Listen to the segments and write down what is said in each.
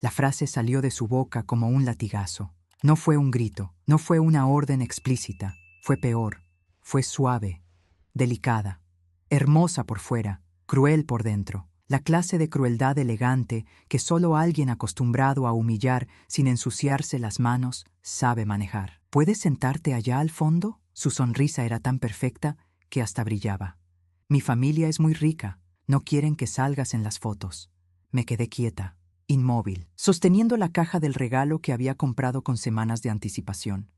La frase salió de su boca como un latigazo. No fue un grito, no fue una orden explícita, fue peor, fue suave, delicada, hermosa por fuera, cruel por dentro. La clase de crueldad elegante que solo alguien acostumbrado a humillar sin ensuciarse las manos sabe manejar. ¿Puedes sentarte allá al fondo? Su sonrisa era tan perfecta que hasta brillaba. Mi familia es muy rica, no quieren que salgas en las fotos. Me quedé quieta, inmóvil, sosteniendo la caja del regalo que había comprado con semanas de anticipación.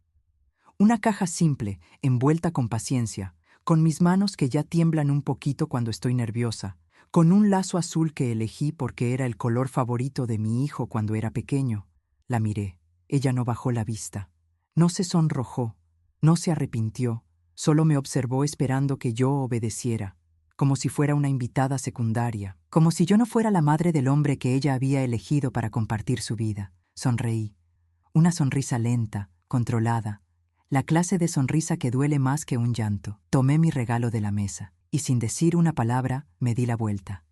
Una caja simple, envuelta con paciencia, con mis manos que ya tiemblan un poquito cuando estoy nerviosa, con un lazo azul que elegí porque era el color favorito de mi hijo cuando era pequeño. La miré. Ella no bajó la vista. No se sonrojó, no se arrepintió, solo me observó esperando que yo obedeciera, como si fuera una invitada secundaria, como si yo no fuera la madre del hombre que ella había elegido para compartir su vida. Sonreí. Una sonrisa lenta, controlada, la clase de sonrisa que duele más que un llanto. Tomé mi regalo de la mesa y sin decir una palabra me di la vuelta.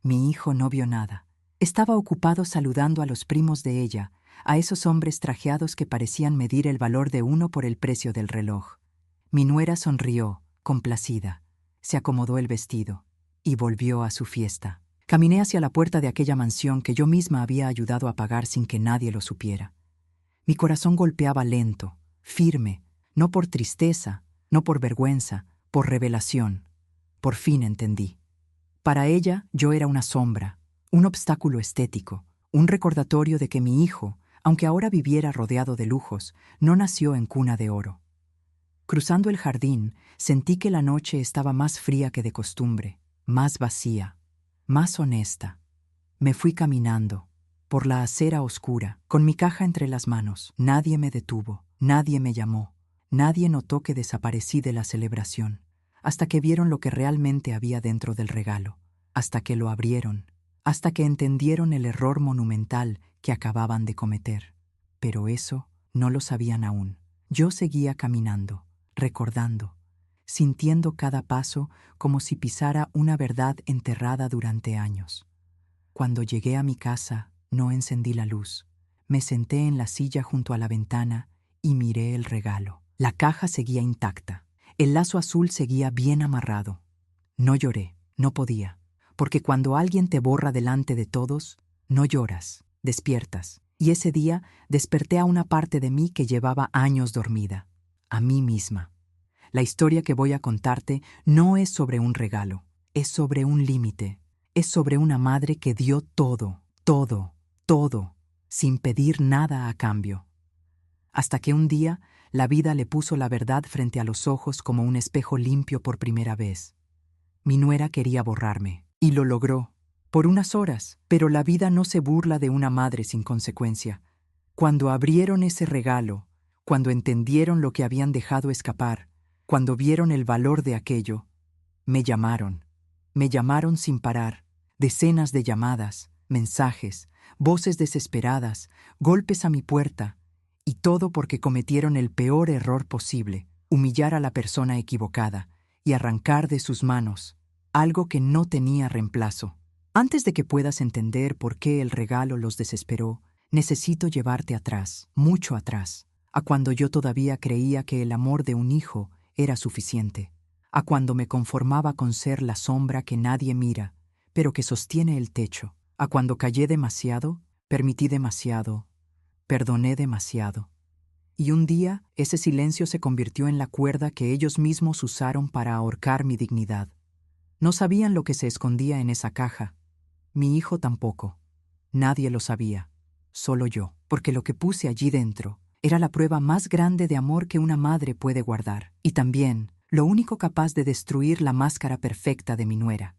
Mi hijo no vio nada. Estaba ocupado saludando a los primos de ella, a esos hombres trajeados que parecían medir el valor de uno por el precio del reloj. Mi nuera sonrió, complacida, se acomodó el vestido y volvió a su fiesta. Caminé hacia la puerta de aquella mansión que yo misma había ayudado a pagar sin que nadie lo supiera. Mi corazón golpeaba lento, firme, no por tristeza, no por vergüenza, por revelación. Por fin entendí. Para ella yo era una sombra, un obstáculo estético, un recordatorio de que mi hijo, aunque ahora viviera rodeado de lujos, no nació en cuna de oro. Cruzando el jardín, sentí que la noche estaba más fría que de costumbre, más vacía, más honesta. Me fui caminando, por la acera oscura, con mi caja entre las manos. Nadie me detuvo, nadie me llamó, nadie notó que desaparecí de la celebración, hasta que vieron lo que realmente había dentro del regalo, hasta que lo abrieron, hasta que entendieron el error monumental que acababan de cometer. Pero eso no lo sabían aún. Yo seguía caminando, recordando, sintiendo cada paso como si pisara una verdad enterrada durante años. Cuando llegué a mi casa, no encendí la luz. Me senté en la silla junto a la ventana y miré el regalo. La caja seguía intacta. El lazo azul seguía bien amarrado. No lloré, no podía, porque cuando alguien te borra delante de todos, no lloras, despiertas. Y ese día desperté a una parte de mí que llevaba años dormida, a mí misma. La historia que voy a contarte no es sobre un regalo, es sobre un límite. Es sobre una madre que dio todo, todo, todo, sin pedir nada a cambio. Hasta que un día la vida le puso la verdad frente a los ojos como un espejo limpio por primera vez. Mi nuera quería borrarme, y lo logró, por unas horas, pero la vida no se burla de una madre sin consecuencia. Cuando abrieron ese regalo, cuando entendieron lo que habían dejado escapar, cuando vieron el valor de aquello, me llamaron sin parar. Decenas de llamadas, mensajes, voces desesperadas, golpes a mi puerta, y todo porque cometieron el peor error posible, humillar a la persona equivocada y arrancar de sus manos algo que no tenía reemplazo. Antes de que puedas entender por qué el regalo los desesperó, necesito llevarte atrás, mucho atrás, a cuando yo todavía creía que el amor de un hijo era suficiente, a cuando me conformaba con ser la sombra que nadie mira, pero que sostiene el techo, a cuando callé demasiado, permití demasiado, perdoné demasiado. Y un día ese silencio se convirtió en la cuerda que ellos mismos usaron para ahorcar mi dignidad. No sabían lo que se escondía en esa caja. Mi hijo tampoco. Nadie lo sabía, solo yo, porque lo que puse allí dentro era la prueba más grande de amor que una madre puede guardar, y también lo único capaz de destruir la máscara perfecta de mi nuera.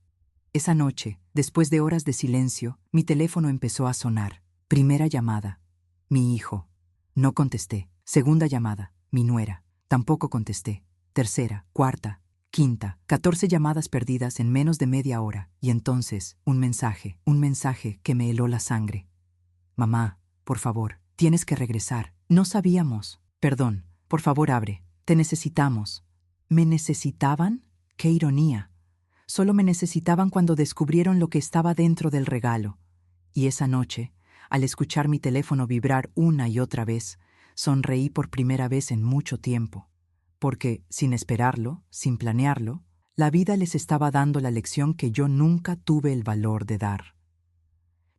Esa noche, después de horas de silencio, mi teléfono empezó a sonar. Primera llamada. Mi hijo. No contesté. Segunda llamada. Mi nuera. Tampoco contesté. Tercera, cuarta, quinta. 14 llamadas perdidas en menos de media hora. Y entonces, un mensaje que me heló la sangre. Mamá, por favor, tienes que regresar. No sabíamos. Perdón, por favor abre. Te necesitamos. ¿Me necesitaban? ¡Qué ironía! Solo me necesitaban cuando descubrieron lo que estaba dentro del regalo. Y esa noche, Al escuchar mi teléfono vibrar una y otra vez, sonreí por primera vez en mucho tiempo, porque, sin esperarlo, sin planearlo, la vida les estaba dando la lección que yo nunca tuve el valor de dar.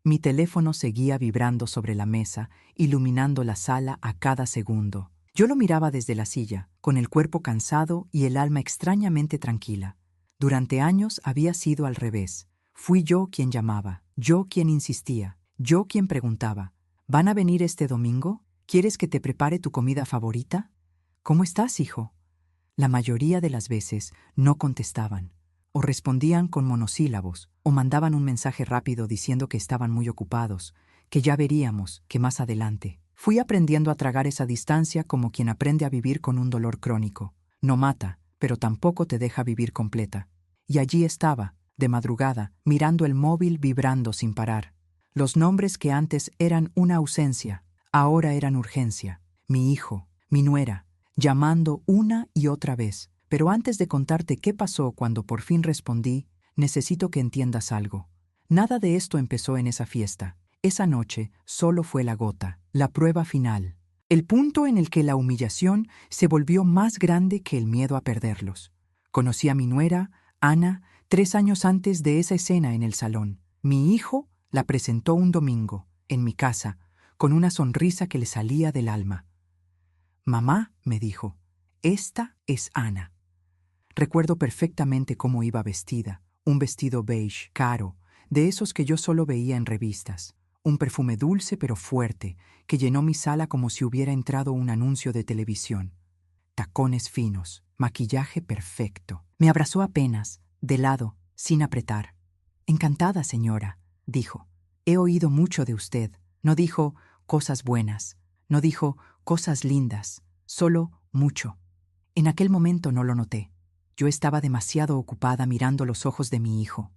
Mi teléfono seguía vibrando sobre la mesa, iluminando la sala a cada segundo. Yo lo miraba desde la silla, con el cuerpo cansado y el alma extrañamente tranquila. Durante años había sido al revés. Fui yo quien llamaba, yo quien insistía, yo quien preguntaba: ¿van a venir este domingo? ¿Quieres que te prepare tu comida favorita? ¿Cómo estás, hijo? La mayoría de las veces no contestaban, o respondían con monosílabos, o mandaban un mensaje rápido diciendo que estaban muy ocupados, que ya veríamos, que más adelante. Fui aprendiendo a tragar esa distancia como quien aprende a vivir con un dolor crónico. No mata, pero tampoco te deja vivir completa. Y allí estaba, de madrugada, mirando el móvil vibrando sin parar. Los nombres que antes eran una ausencia, ahora eran urgencia. Mi hijo, mi nuera, llamando una y otra vez. Pero antes de contarte qué pasó cuando por fin respondí, necesito que entiendas algo. Nada de esto empezó en esa fiesta. Esa noche solo fue la gota, la prueba final. El punto en el que la humillación se volvió más grande que el miedo a perderlos. Conocí a mi nuera, Ana, 3 años antes de esa escena en el salón. Mi hijo la presentó un domingo, en mi casa, con una sonrisa que le salía del alma. «Mamá», me dijo, «esta es Ana». Recuerdo perfectamente cómo iba vestida, un vestido beige, caro, de esos que yo solo veía en revistas. Un perfume dulce pero fuerte, que llenó mi sala como si hubiera entrado un anuncio de televisión. Tacones finos, maquillaje perfecto. Me abrazó apenas, de lado, sin apretar. «Encantada, señora», dijo. «He oído mucho de usted». No dijo cosas buenas, no dijo cosas lindas, solo mucho. En aquel momento no lo noté. Yo estaba demasiado ocupada mirando los ojos de mi hijo.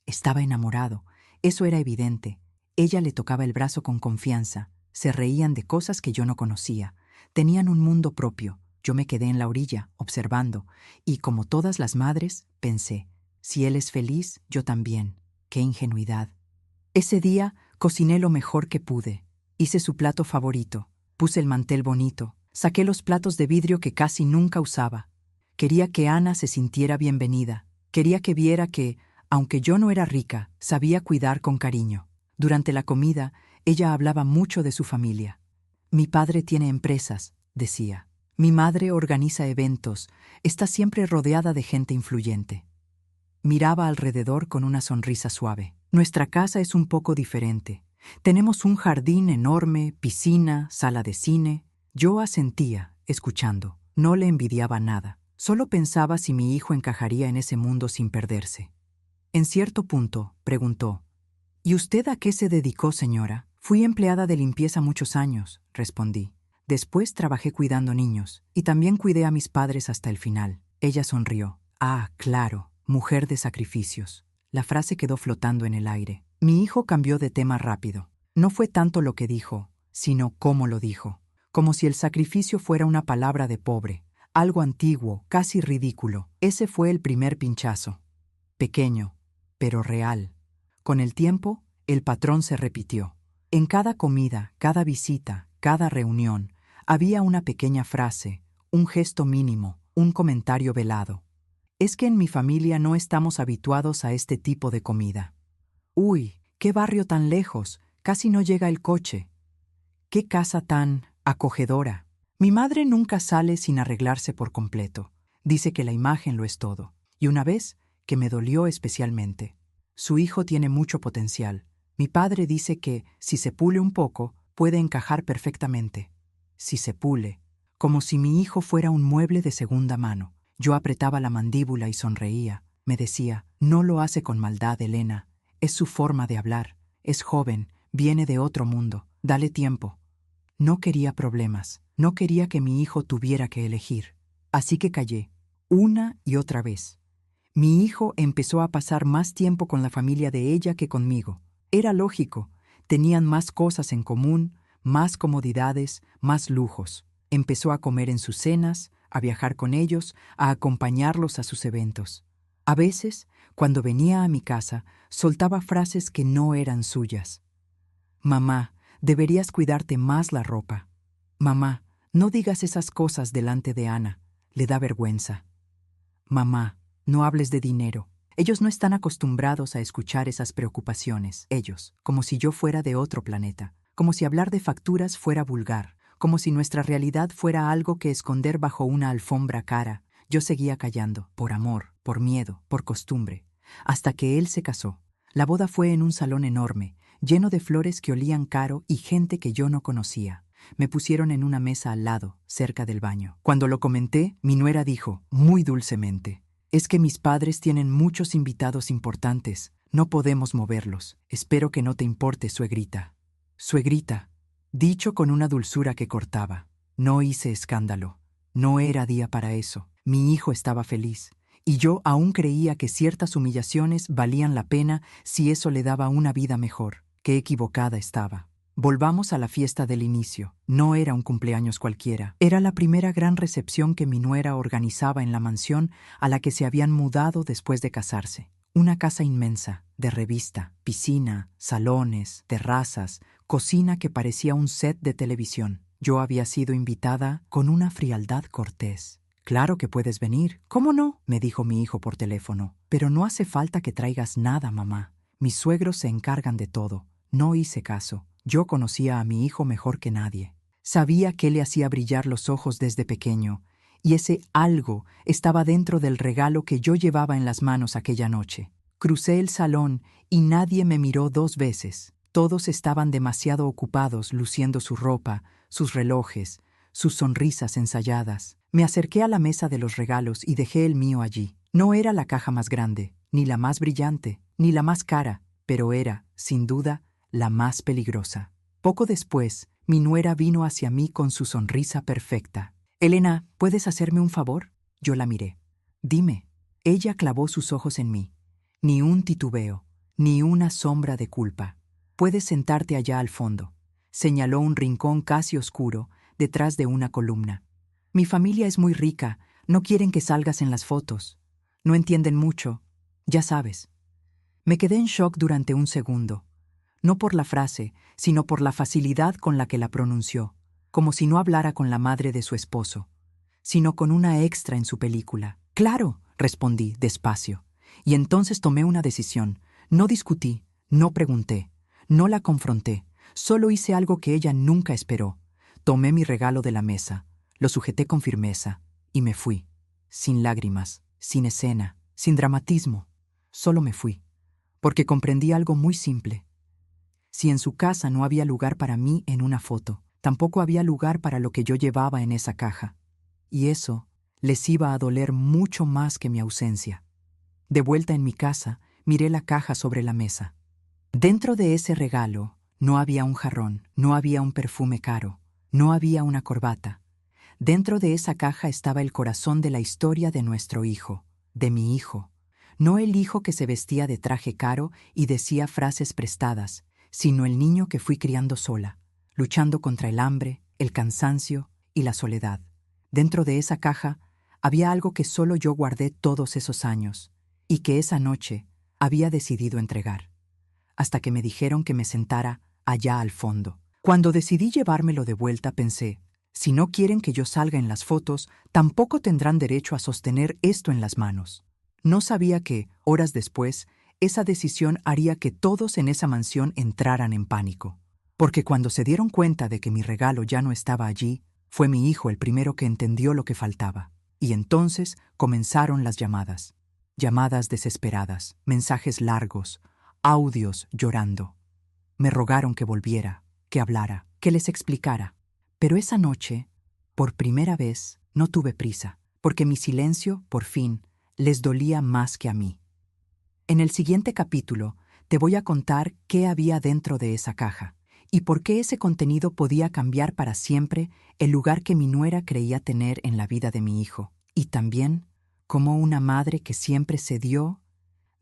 Estaba enamorado, eso era evidente. Ella le tocaba el brazo con confianza, se reían de cosas que yo no conocía. Tenían un mundo propio. Yo me quedé en la orilla, observando, y como todas las madres, pensé, si él es feliz, yo también. ¡Qué ingenuidad! Ese día cociné lo mejor que pude. Hice su plato favorito, puse el mantel bonito, saqué los platos de vidrio que casi nunca usaba. Quería que Ana se sintiera bienvenida. Quería que viera que, aunque yo no era rica, sabía cuidar con cariño. Durante la comida, ella hablaba mucho de su familia. «Mi padre tiene empresas», decía. «Mi madre organiza eventos, está siempre rodeada de gente influyente». Miraba alrededor con una sonrisa suave. «Nuestra casa es un poco diferente. Tenemos un jardín enorme, piscina, sala de cine». Yo asentía, escuchando. No le envidiaba nada. Solo pensaba si mi hijo encajaría en ese mundo sin perderse. En cierto punto, preguntó: «¿Y usted a qué se dedicó, señora?» «Fui empleada de limpieza muchos años», respondí. «Después trabajé cuidando niños, y también cuidé a mis padres hasta el final». Ella sonrió. «Ah, claro, mujer de sacrificios». La frase quedó flotando en el aire. Mi hijo cambió de tema rápido. No fue tanto lo que dijo, sino cómo lo dijo. Como si el sacrificio fuera una palabra de pobre, algo antiguo, casi ridículo. Ese fue el primer pinchazo. Pequeño, pero real. Con el tiempo, el patrón se repitió. En cada comida, cada visita, cada reunión, había una pequeña frase, un gesto mínimo, un comentario velado. «Es que en mi familia no estamos habituados a este tipo de comida». «Uy, qué barrio tan lejos, casi no llega el coche». «Qué casa tan acogedora». Mi madre nunca sale sin arreglarse por completo. Dice que la imagen lo es todo. Y una vez, que me dolió especialmente. Su hijo tiene mucho potencial. Mi padre dice que, si se pule un poco, puede encajar perfectamente. Si se pule, como si mi hijo fuera un mueble de segunda mano. Yo apretaba la mandíbula y sonreía. Me decía: «No lo hace con maldad, Elena. Es su forma de hablar. Es joven, viene de otro mundo. Dale tiempo». No quería problemas. No quería que mi hijo tuviera que elegir. Así que callé, una y otra vez. Mi hijo empezó a pasar más tiempo con la familia de ella que conmigo. Era lógico. Tenían más cosas en común, más comodidades, más lujos. Empezó a comer en sus cenas, a viajar con ellos, a acompañarlos a sus eventos. A veces, cuando venía a mi casa, soltaba frases que no eran suyas. «Mamá, Deberías cuidarte más la ropa. Mamá, no digas esas cosas delante de Ana. Le da vergüenza. Mamá, no hables de dinero. Ellos no están acostumbrados a escuchar esas preocupaciones. Ellos, como si yo fuera de otro planeta. Como si hablar de facturas fuera vulgar. Como si nuestra realidad fuera algo que esconder bajo una alfombra cara. Yo seguía callando, por amor, por miedo, por costumbre. Hasta que él se casó. La boda fue en un salón enorme, lleno de flores que olían caro y gente que yo no conocía. Me pusieron en una mesa al lado, cerca del baño. Cuando lo comenté, mi nuera dijo, muy dulcemente, «Es que mis padres tienen muchos invitados importantes. No podemos moverlos. Espero que no te importe, suegrita». Suegrita, dicho con una dulzura que cortaba. No hice escándalo. No era día para eso. Mi hijo estaba feliz. Y yo aún creía que ciertas humillaciones valían la pena si eso le daba una vida mejor. Qué equivocada estaba. Volvamos a la fiesta del inicio. No era un cumpleaños cualquiera. Era la primera gran recepción que mi nuera organizaba en la mansión a la que se habían mudado después de casarse. Una casa inmensa, de revista, piscina, salones, terrazas, cocina que parecía un set de televisión. Yo había sido invitada con una frialdad cortés. «Claro que puedes venir. ¿Cómo no?», me dijo mi hijo por teléfono. «Pero no hace falta que traigas nada, mamá. Mis suegros se encargan de todo». No hice caso. Yo conocía a mi hijo mejor que nadie. Sabía qué le hacía brillar los ojos desde pequeño, y ese algo estaba dentro del regalo que yo llevaba en las manos aquella noche. Crucé el salón y nadie me miró 2 veces. Todos estaban demasiado ocupados luciendo su ropa, sus relojes, sus sonrisas ensayadas. Me acerqué a la mesa de los regalos y dejé el mío allí. No era la caja más grande, ni la más brillante, ni la más cara, pero era, sin duda, la más peligrosa. Poco después, mi nuera vino hacia mí con su sonrisa perfecta. «Elena, ¿puedes hacerme un favor?». Yo la miré. «Dime». Ella clavó sus ojos en mí. Ni un titubeo, ni una sombra de culpa. «Puedes sentarte allá al fondo». Señaló un rincón casi oscuro, detrás de una columna. «Mi familia es muy rica, no quieren que salgas en las fotos. No entienden mucho, ya sabes». Me quedé en shock durante un segundo. No por la frase, sino por la facilidad con la que la pronunció, como si no hablara con la madre de su esposo, sino con una extra en su película. «Claro», respondí despacio, y entonces tomé una decisión. No discutí, no pregunté, no la confronté, solo hice algo que ella nunca esperó. Tomé mi regalo de la mesa, lo sujeté con firmeza, y me fui, sin lágrimas, sin escena, sin dramatismo. Solo me fui, porque comprendí algo muy simple. Si en su casa no había lugar para mí en una foto, tampoco había lugar para lo que yo llevaba en esa caja. Y eso les iba a doler mucho más que mi ausencia. De vuelta en mi casa, miré la caja sobre la mesa. Dentro de ese regalo no había un jarrón, no había un perfume caro, no había una corbata. Dentro de esa caja estaba el corazón de la historia de nuestro hijo, de mi hijo. No el hijo que se vestía de traje caro y decía frases prestadas, sino el niño que fui criando sola, luchando contra el hambre, el cansancio y la soledad. Dentro de esa caja había algo que solo yo guardé todos esos años y que esa noche había decidido entregar, hasta que me dijeron que me sentara allá al fondo. Cuando decidí llevármelo de vuelta pensé, si no quieren que yo salga en las fotos, tampoco tendrán derecho a sostener esto en las manos. No sabía que, horas después, esa decisión haría que todos en esa mansión entraran en pánico. Porque cuando se dieron cuenta de que mi regalo ya no estaba allí, fue mi hijo el primero que entendió lo que faltaba. Y entonces comenzaron las llamadas. Llamadas desesperadas, mensajes largos, audios llorando. Me rogaron que volviera, que hablara, que les explicara. Pero esa noche, por primera vez, no tuve prisa, porque mi silencio, por fin, les dolía más que a mí. En el siguiente capítulo te voy a contar qué había dentro de esa caja y por qué ese contenido podía cambiar para siempre el lugar que mi nuera creía tener en la vida de mi hijo. Y también cómo una madre que siempre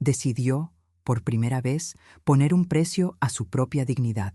decidió, por primera vez, poner un precio a su propia dignidad.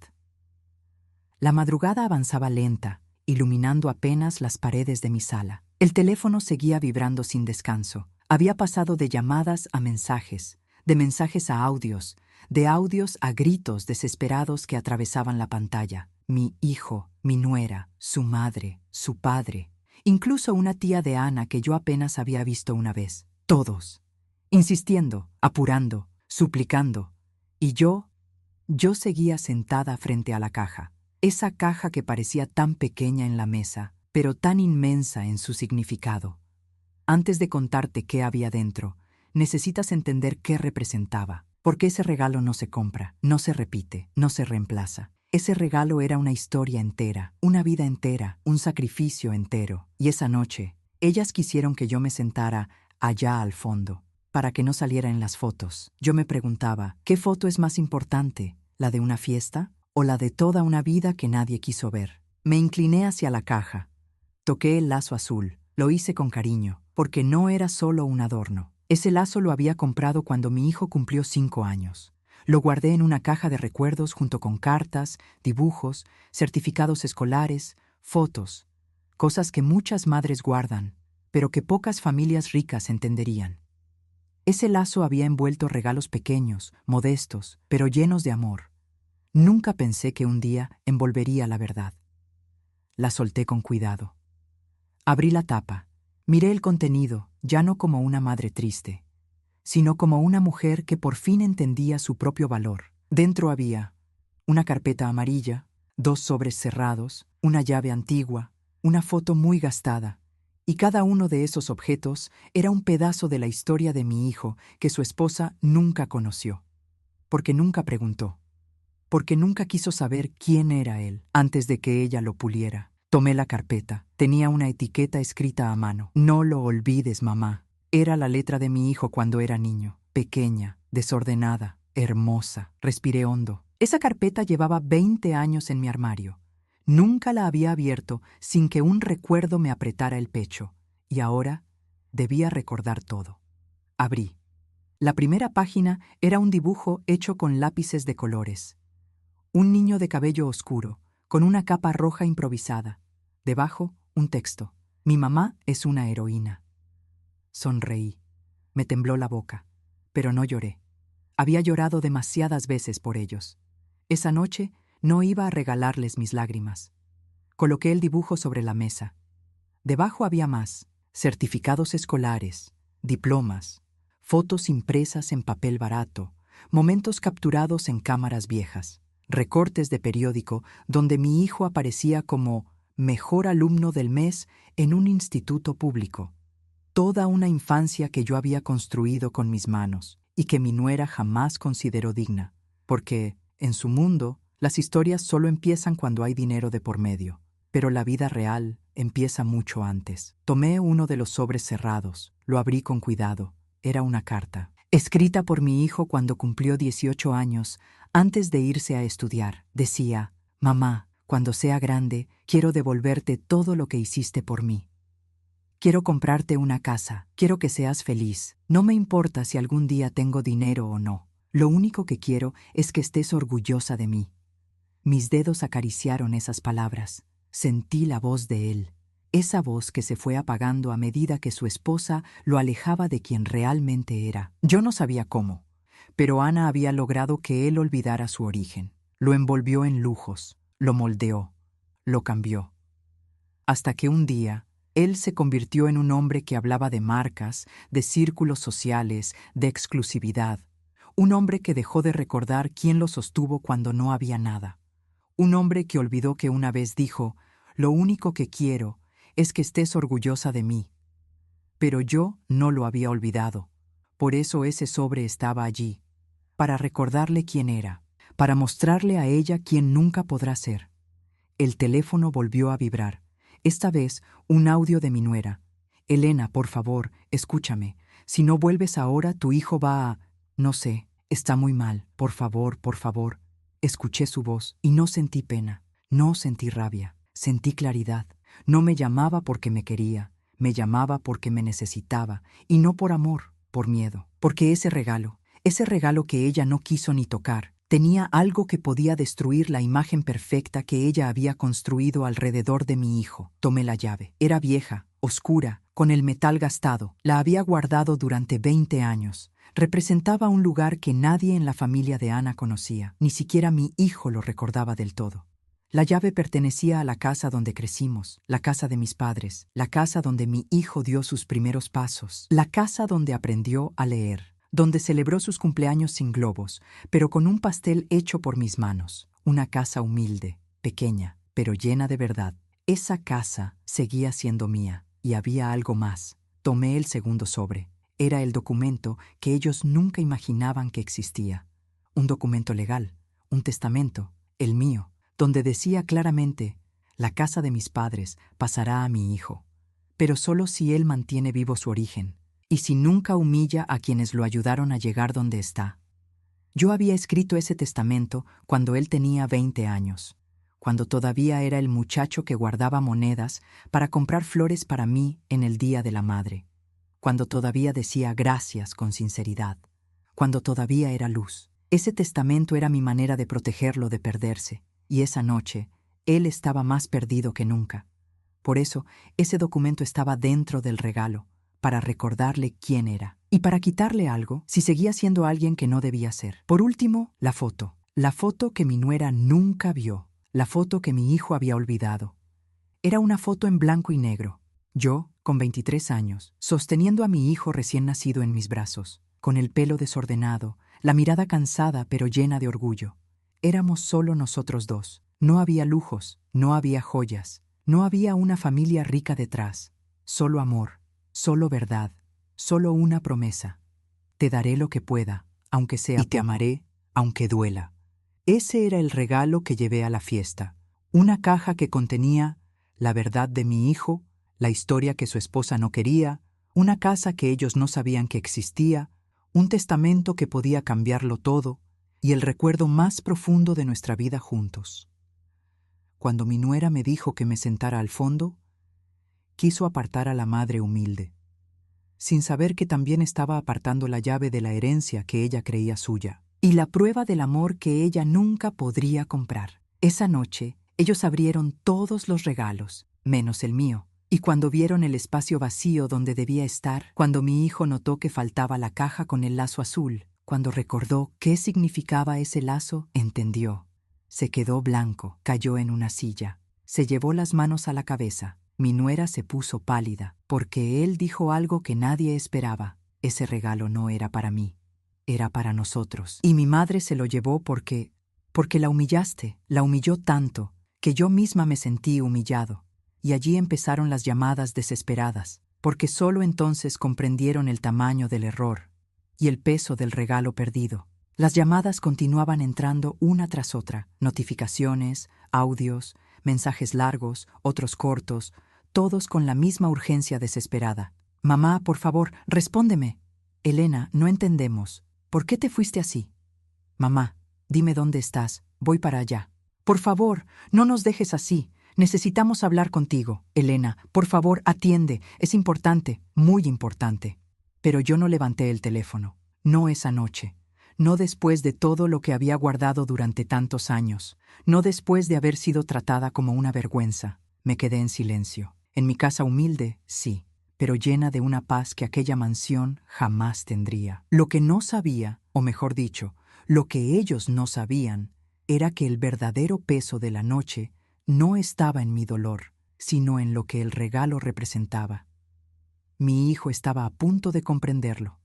La madrugada avanzaba lenta, iluminando apenas las paredes de mi sala. El teléfono seguía vibrando sin descanso. Había pasado de llamadas a mensajes, de mensajes a audios, de audios a gritos desesperados que atravesaban la pantalla. mi hijo, mi nuera, su madre, su padre, incluso una tía de Ana que yo apenas había visto una vez. Todos, insistiendo, apurando, suplicando. Y yo seguía sentada frente a la caja. Esa caja que parecía tan pequeña en la mesa, pero tan inmensa en su significado. Antes de contarte qué había dentro, necesitas entender qué representaba. Porque ese regalo no se compra, no se repite, no se reemplaza. Ese regalo era una historia entera, una vida entera, un sacrificio entero. Y esa noche, ellas quisieron que yo me sentara allá al fondo, para que no saliera en las fotos. Yo me preguntaba, ¿qué foto es más importante? ¿La de una fiesta o la de toda una vida que nadie quiso ver? Me incliné hacia la caja. Toqué el lazo azul. Lo hice con cariño, porque no era solo un adorno. Ese lazo lo había comprado cuando mi hijo cumplió 5 años. Lo guardé en una caja de recuerdos junto con cartas, dibujos, certificados escolares, fotos, cosas que muchas madres guardan, pero que pocas familias ricas entenderían. Ese lazo había envuelto regalos pequeños, modestos, pero llenos de amor. Nunca pensé que un día envolvería la verdad. La solté con cuidado. Abrí la tapa. Miré el contenido, ya no como una madre triste, sino como una mujer que por fin entendía su propio valor. Dentro había una carpeta amarilla, 2 sobres cerrados, una llave antigua, una foto muy gastada, y cada uno de esos objetos era un pedazo de la historia de mi hijo que su esposa nunca conoció, porque nunca preguntó, porque nunca quiso saber quién era él antes de que ella lo puliera. Tomé la carpeta. Tenía una etiqueta escrita a mano. No lo olvides, mamá. Era la letra de mi hijo cuando era niño. Pequeña, desordenada, hermosa. Respiré hondo. Esa carpeta llevaba 20 años en mi armario. Nunca la había abierto sin que un recuerdo me apretara el pecho. Y ahora debía recordar todo. Abrí. La primera página era un dibujo hecho con lápices de colores. Un niño de cabello oscuro, con una capa roja improvisada. Debajo, un texto. Mi mamá es una heroína. Sonreí. Me tembló la boca, pero no lloré. Había llorado demasiadas veces por ellos. Esa noche no iba a regalarles mis lágrimas. Coloqué el dibujo sobre la mesa. Debajo había más: certificados escolares, diplomas, fotos impresas en papel barato, momentos capturados en cámaras viejas, recortes de periódico donde mi hijo aparecía como mejor alumno del mes en un instituto público. Toda una infancia que yo había construido con mis manos y que mi nuera jamás consideró digna, porque, en su mundo, las historias solo empiezan cuando hay dinero de por medio, pero la vida real empieza mucho antes. Tomé uno de los sobres cerrados, lo abrí con cuidado. Era una carta, escrita por mi hijo cuando cumplió 18 años, antes de irse a estudiar. Decía: «Mamá, cuando sea grande, quiero devolverte todo lo que hiciste por mí. Quiero comprarte una casa, quiero que seas feliz. No me importa si algún día tengo dinero o no. Lo único que quiero es que estés orgullosa de mí». Mis dedos acariciaron esas palabras. Sentí la voz de él, esa voz que se fue apagando a medida que su esposa lo alejaba de quien realmente era. Yo no sabía cómo, pero Ana había logrado que él olvidara su origen. Lo envolvió en lujos, lo moldeó, lo cambió. Hasta que un día, él se convirtió en un hombre que hablaba de marcas, de círculos sociales, de exclusividad. Un hombre que dejó de recordar quién lo sostuvo cuando no había nada. Un hombre que olvidó que una vez dijo: «Lo único que quiero es que estés orgullosa de mí». Pero yo no lo había olvidado. Por eso ese sobre estaba allí, para recordarle quién era, para mostrarle a ella quién nunca podrá ser. El teléfono volvió a vibrar. Esta vez, un audio de mi nuera. «Elena, por favor, escúchame. Si no vuelves ahora, tu hijo va a... no sé, está muy mal. Por favor, por favor». Escuché su voz y no sentí pena, no sentí rabia, sentí claridad. No me llamaba porque me quería, me llamaba porque me necesitaba, y no por amor, por miedo. Porque ese regalo que ella no quiso ni tocar, tenía algo que podía destruir la imagen perfecta que ella había construido alrededor de mi hijo. Tomé la llave. Era vieja, oscura, con el metal gastado. La había guardado durante 20 años. Representaba un lugar que nadie en la familia de Ana conocía. Ni siquiera mi hijo lo recordaba del todo. La llave pertenecía a la casa donde crecimos, la casa de mis padres, la casa donde mi hijo dio sus primeros pasos, la casa donde aprendió a leer, donde celebró sus cumpleaños sin globos, pero con un pastel hecho por mis manos. Una casa humilde, pequeña, pero llena de verdad. Esa casa seguía siendo mía, y había algo más. Tomé el segundo sobre. Era el documento que ellos nunca imaginaban que existía. Un documento legal, un testamento, el mío, donde decía claramente: la casa de mis padres pasará a mi hijo, pero solo si él mantiene vivo su origen, y si nunca humilla a quienes lo ayudaron a llegar donde está. Yo había escrito ese testamento cuando él tenía 20 años, cuando todavía era el muchacho que guardaba monedas para comprar flores para mí en el Día de la Madre, cuando todavía decía gracias con sinceridad, cuando todavía era luz. Ese testamento era mi manera de protegerlo de perderse, y esa noche él estaba más perdido que nunca. Por eso, ese documento estaba dentro del regalo, para recordarle quién era, y para quitarle algo si seguía siendo alguien que no debía ser. Por último, la foto que mi nuera nunca vio, la foto que mi hijo había olvidado. Era una foto en blanco y negro. Yo, con 23 años, sosteniendo a mi hijo recién nacido en mis brazos, con el pelo desordenado, la mirada cansada pero llena de orgullo. Éramos solo nosotros dos. No había lujos, no había joyas, no había una familia rica detrás. Solo amor, solo verdad, solo una promesa. Te daré lo que pueda, aunque sea poco. Y te amaré, aunque duela. Ese era el regalo que llevé a la fiesta. Una caja que contenía la verdad de mi hijo, la historia que su esposa no quería, una casa que ellos no sabían que existía, un testamento que podía cambiarlo todo, y el recuerdo más profundo de nuestra vida juntos. Cuando mi nuera me dijo que me sentara al fondo, quiso apartar a la madre humilde, sin saber que también estaba apartando la llave de la herencia que ella creía suya, y la prueba del amor que ella nunca podría comprar. Esa noche, ellos abrieron todos los regalos, menos el mío, y cuando vieron el espacio vacío donde debía estar, cuando mi hijo notó que faltaba la caja con el lazo azul, cuando recordó qué significaba ese lazo, entendió. Se quedó blanco, cayó en una silla, se llevó las manos a la cabeza. Mi nuera se puso pálida, porque él dijo algo que nadie esperaba. Ese regalo no era para mí, era para nosotros. Y mi madre se lo llevó porque la humillaste, la humilló tanto, que yo misma me sentí humillado. Y allí empezaron las llamadas desesperadas, porque solo entonces comprendieron el tamaño del error y el peso del regalo perdido. Las llamadas continuaban entrando una tras otra, notificaciones, audios, mensajes largos, otros cortos, todos con la misma urgencia desesperada. Mamá, por favor, respóndeme. Elena, no entendemos. ¿Por qué te fuiste así? Mamá, dime dónde estás. Voy para allá. Por favor, no nos dejes así. Necesitamos hablar contigo. Elena, por favor, atiende. Es importante, muy importante. Pero yo no levanté el teléfono. No esa noche. No después de todo lo que había guardado durante tantos años. No después de haber sido tratada como una vergüenza. Me quedé en silencio. En mi casa humilde, sí, pero llena de una paz que aquella mansión jamás tendría. Lo que no sabía, o mejor dicho, lo que ellos no sabían, era que el verdadero peso de la noche no estaba en mi dolor, sino en lo que el regalo representaba. Mi hijo estaba a punto de comprenderlo.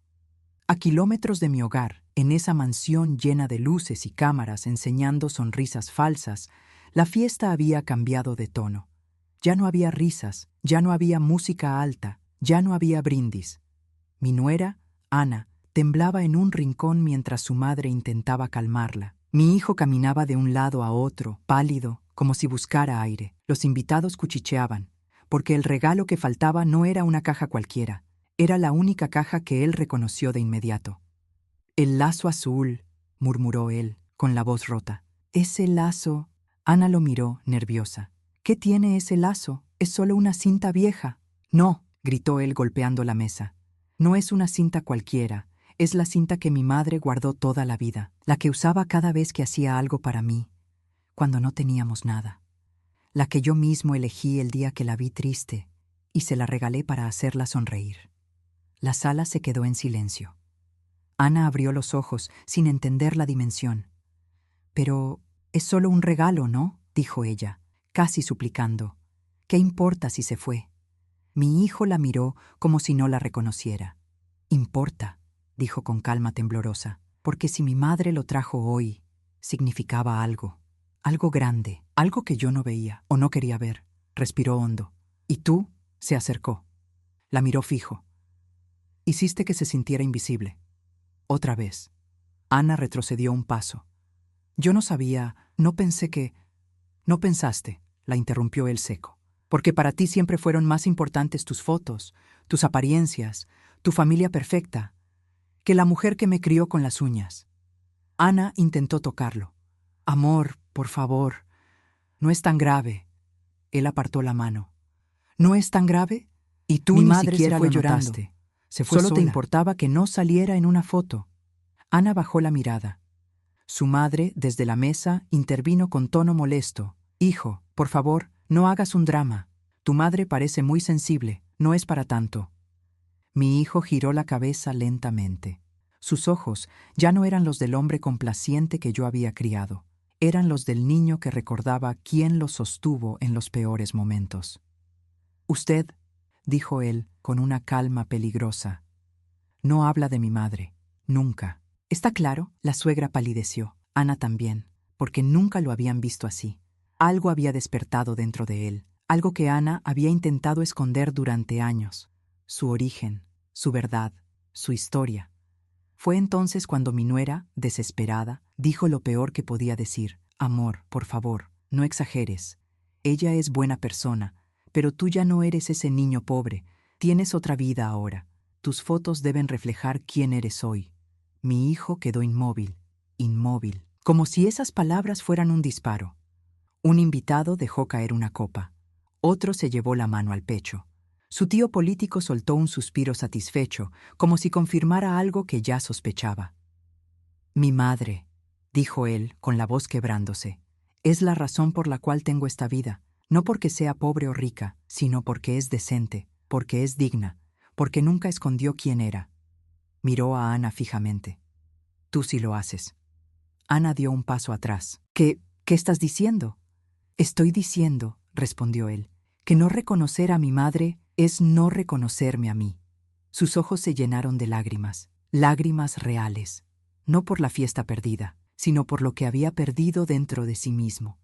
A kilómetros de mi hogar, en esa mansión llena de luces y cámaras enseñando sonrisas falsas, la fiesta había cambiado de tono. Ya no había risas, ya no había música alta, ya no había brindis. Mi nuera, Ana, temblaba en un rincón mientras su madre intentaba calmarla. Mi hijo caminaba de un lado a otro, pálido, como si buscara aire. Los invitados cuchicheaban, porque el regalo que faltaba no era una caja cualquiera. Era la única caja que él reconoció de inmediato. «El lazo azul», murmuró él, con la voz rota. «Ese lazo...» Ana lo miró, nerviosa. «¿Qué tiene ese lazo? Es solo una cinta vieja». «No», gritó él golpeando la mesa. «No es una cinta cualquiera. Es la cinta que mi madre guardó toda la vida, la que usaba cada vez que hacía algo para mí, cuando no teníamos nada. La que yo mismo elegí el día que la vi triste, y se la regalé para hacerla sonreír». La sala se quedó en silencio. Ana abrió los ojos sin entender la dimensión. «Pero es solo un regalo, ¿no?», dijo ella, casi suplicando. ¿Qué importa si se fue? Mi hijo la miró como si no la reconociera. Importa, dijo con calma temblorosa, porque si mi madre lo trajo hoy, significaba algo. Algo grande, algo que yo no veía o no quería ver. Respiró hondo. ¿Y tú? Se acercó. La miró fijo. Hiciste que se sintiera invisible. Otra vez. Ana retrocedió un paso. Yo no sabía, no pensé que... No pensaste, la interrumpió él seco. Porque para ti siempre fueron más importantes tus fotos, tus apariencias, tu familia perfecta, que la mujer que me crió con las uñas. Ana intentó tocarlo. Amor, por favor, no es tan grave. Él apartó la mano. ¿No es tan grave? Y tú Mi ni madre siquiera se fue lo llorando. notaste. Se fue Solo sola. te Importaba que no saliera en una foto. Ana bajó la mirada. Su madre, desde la mesa, intervino con tono molesto. Hijo, por favor, no hagas un drama. Tu madre parece muy sensible, no es para tanto. Mi hijo giró la cabeza lentamente. Sus ojos ya no eran los del hombre complaciente que yo había criado. Eran los del niño que recordaba quién lo sostuvo en los peores momentos. Usted, dijo él con una calma peligrosa, no habla de mi madre, nunca. ¿Está claro? La suegra palideció, Ana también, porque nunca lo habían visto así. Algo había despertado dentro de él, algo que Ana había intentado esconder durante años. Su origen, su verdad, su historia. Fue entonces cuando mi nuera, desesperada, dijo lo peor que podía decir. Amor, por favor, no exageres. Ella es buena persona, pero tú ya no eres ese niño pobre. Tienes otra vida ahora. Tus fotos deben reflejar quién eres hoy. Mi hijo quedó inmóvil, inmóvil, como si esas palabras fueran un disparo. Un invitado dejó caer una copa. Otro se llevó la mano al pecho. Su tío político soltó un suspiro satisfecho, como si confirmara algo que ya sospechaba. Mi madre, dijo él, con la voz quebrándose, es la razón por la cual tengo esta vida, no porque sea pobre o rica, sino porque es decente, porque es digna, porque nunca escondió quién era. Miró a Ana fijamente. Tú sí lo haces. Ana dio un paso atrás. ¿Qué estás diciendo? Estoy diciendo, respondió él, que no reconocer a mi madre es no reconocerme a mí. Sus ojos se llenaron de lágrimas, lágrimas reales, no por la fiesta perdida, sino por lo que había perdido dentro de sí mismo.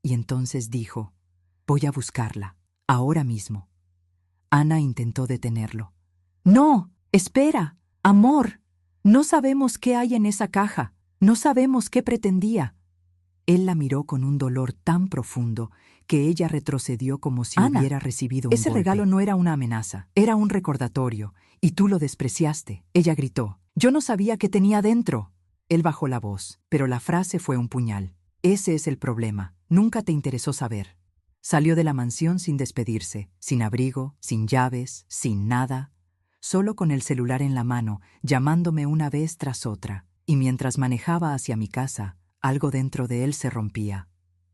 Y entonces dijo, voy a buscarla, ahora mismo. Ana intentó detenerlo. No, espera, amor. No sabemos qué hay en esa caja, no sabemos qué pretendía. Él la miró con un dolor tan profundo que ella retrocedió como si Ana, hubiera recibido un ese golpe. regalo No era una amenaza, era un recordatorio, y tú lo despreciaste. Ella gritó. Yo no sabía qué tenía dentro. Él bajó la voz, pero la frase fue un puñal. Ese es el problema. Nunca te interesó saber. Salió de la mansión sin despedirse, sin abrigo, sin llaves, sin nada, solo con el celular en la mano, llamándome una vez tras otra, y mientras manejaba hacia mi casa, algo dentro de él se rompía.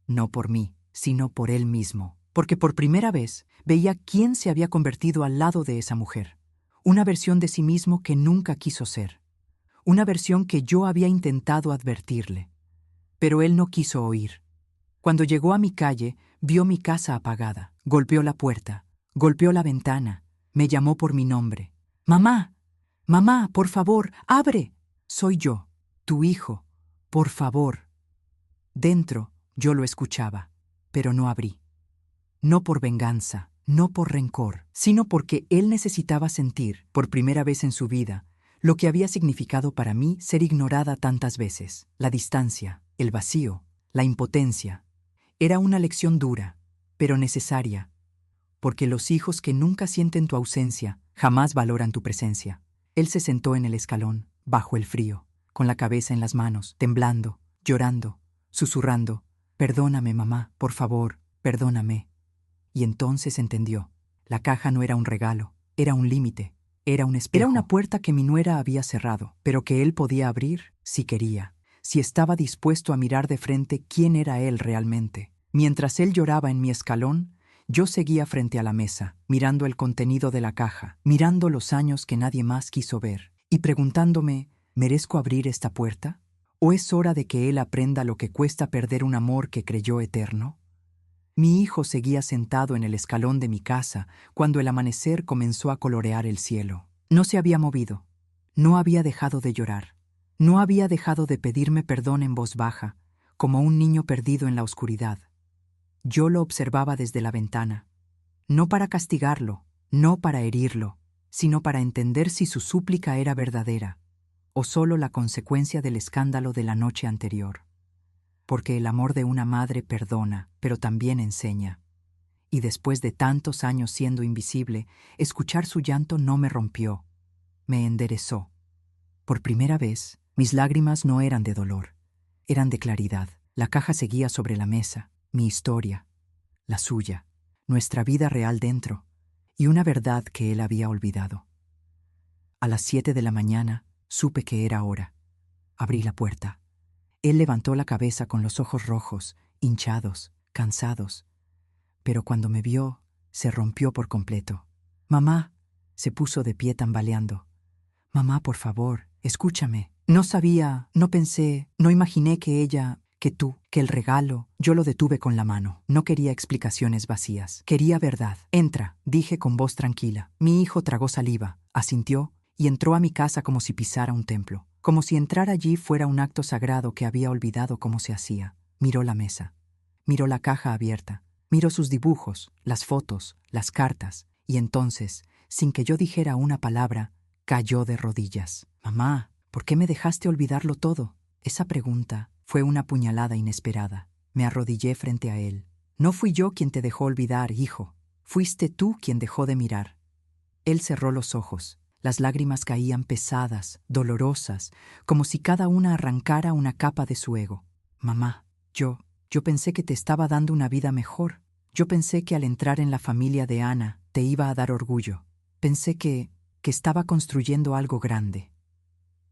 No por mí, sino por él mismo, porque por primera vez veía quién se había convertido al lado de esa mujer. Una versión de sí mismo que nunca quiso ser. Una versión que yo había intentado advertirle. Pero él no quiso oír. Cuando llegó a mi calle, vio mi casa apagada, golpeó la puerta, golpeó la ventana, me llamó por mi nombre. Mamá, mamá, por favor, abre. Soy yo, tu hijo, por favor. Dentro yo lo escuchaba, pero no abrí. No por venganza, no por rencor, sino porque él necesitaba sentir, por primera vez en su vida, lo que había significado para mí ser ignorada tantas veces. La distancia, el vacío, la impotencia. Era una lección dura, pero necesaria, porque los hijos que nunca sienten tu ausencia jamás valoran tu presencia. Él se sentó en el escalón, bajo el frío, con la cabeza en las manos, temblando, llorando, susurrando, «Perdóname, mamá, por favor, perdóname». Y entonces entendió. La caja no era un regalo, era un límite, era un espejo. Era una puerta que mi nuera había cerrado, pero que él podía abrir si quería, si estaba dispuesto a mirar de frente quién era él realmente. Mientras él lloraba en mi escalón, yo seguía frente a la mesa, mirando el contenido de la caja, mirando los años que nadie más quiso ver, y preguntándome, ¿merezco abrir esta puerta? ¿O es hora de que él aprenda lo que cuesta perder un amor que creyó eterno? Mi hijo seguía sentado en el escalón de mi casa cuando el amanecer comenzó a colorear el cielo. No se había movido. No había dejado de llorar. No había dejado de pedirme perdón en voz baja, como un niño perdido en la oscuridad. Yo lo observaba desde la ventana, no para castigarlo, no para herirlo, sino para entender si su súplica era verdadera, o solo la consecuencia del escándalo de la noche anterior. Porque el amor de una madre perdona, pero también enseña. Y después de tantos años siendo invisible, escuchar su llanto no me rompió, me enderezó. Por primera vez, mis lágrimas no eran de dolor, eran de claridad. La caja seguía sobre la mesa, mi historia, la suya, nuestra vida real dentro, y una verdad que él había olvidado. A las 7 de la mañana, supe que era hora. Abrí la puerta. Él levantó la cabeza con los ojos rojos, hinchados, cansados. Pero cuando me vio, se rompió por completo. «Mamá», se puso de pie tambaleando. «Mamá, por favor, escúchame. No sabía, no pensé, no imaginé que ella, que tú, que el regalo». Yo lo detuve con la mano. No quería explicaciones vacías. Quería verdad. «Entra», dije con voz tranquila. Mi hijo tragó saliva, asintió y entró a mi casa como si pisara un templo. Como si entrar allí fuera un acto sagrado que había olvidado cómo se hacía. Miró la mesa. Miró la caja abierta. Miró sus dibujos, las fotos, las cartas. Y entonces, sin que yo dijera una palabra, cayó de rodillas. «Mamá, ¿por qué me dejaste olvidarlo todo?». Esa pregunta fue una puñalada inesperada. Me arrodillé frente a él. «No fui yo quien te dejó olvidar, hijo. Fuiste tú quien dejó de mirar». Él cerró los ojos. Las lágrimas caían pesadas, dolorosas, como si cada una arrancara una capa de su ego. «Mamá, yo pensé que te estaba dando una vida mejor. Yo pensé que al entrar en la familia de Ana te iba a dar orgullo. Pensé que estaba construyendo algo grande».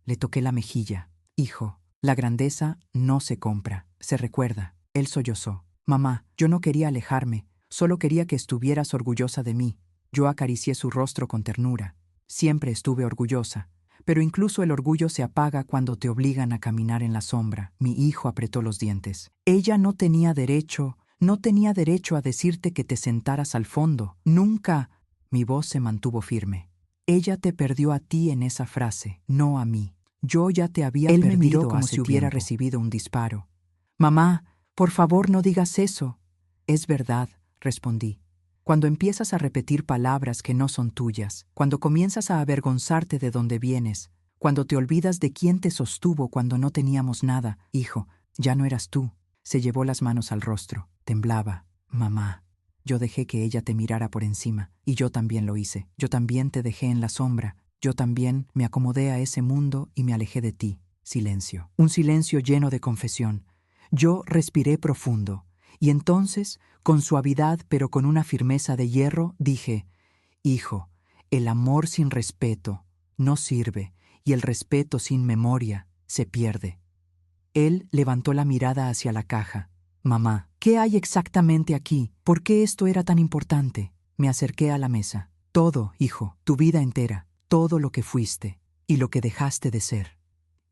Le toqué la mejilla. «Hijo, la grandeza no se compra, se recuerda». Él sollozó. «Mamá, yo no quería alejarme, solo quería que estuvieras orgullosa de mí». Yo acaricié su rostro con ternura. Siempre estuve orgullosa. Pero incluso el orgullo se apaga cuando te obligan a caminar en la sombra. Mi hijo apretó los dientes. «Ella no tenía derecho a decirte que te sentaras al fondo. Nunca». Mi voz se mantuvo firme. «Ella te perdió a ti en esa frase, no a mí. Yo ya te había perdido. Él me miró como si hubiera recibido un disparo. «Mamá, por favor no digas eso». «Es verdad», respondí. «Cuando empiezas a repetir palabras que no son tuyas, cuando comienzas a avergonzarte de dónde vienes, cuando te olvidas de quién te sostuvo cuando no teníamos nada, hijo, ya no eras tú». Se llevó las manos al rostro. Temblaba. «Mamá». Yo dejé que ella te mirara por encima, y yo también lo hice. Yo también te dejé en la sombra. Yo también me acomodé a ese mundo y me alejé de ti. Silencio. Un silencio lleno de confesión. Yo respiré profundo. Y entonces, con suavidad pero con una firmeza de hierro, dije: «Hijo, el amor sin respeto no sirve, y el respeto sin memoria se pierde». Él levantó la mirada hacia la caja. «Mamá, ¿qué hay exactamente aquí? ¿Por qué esto era tan importante?». Me acerqué a la mesa. «Todo, hijo, tu vida entera, todo lo que fuiste y lo que dejaste de ser».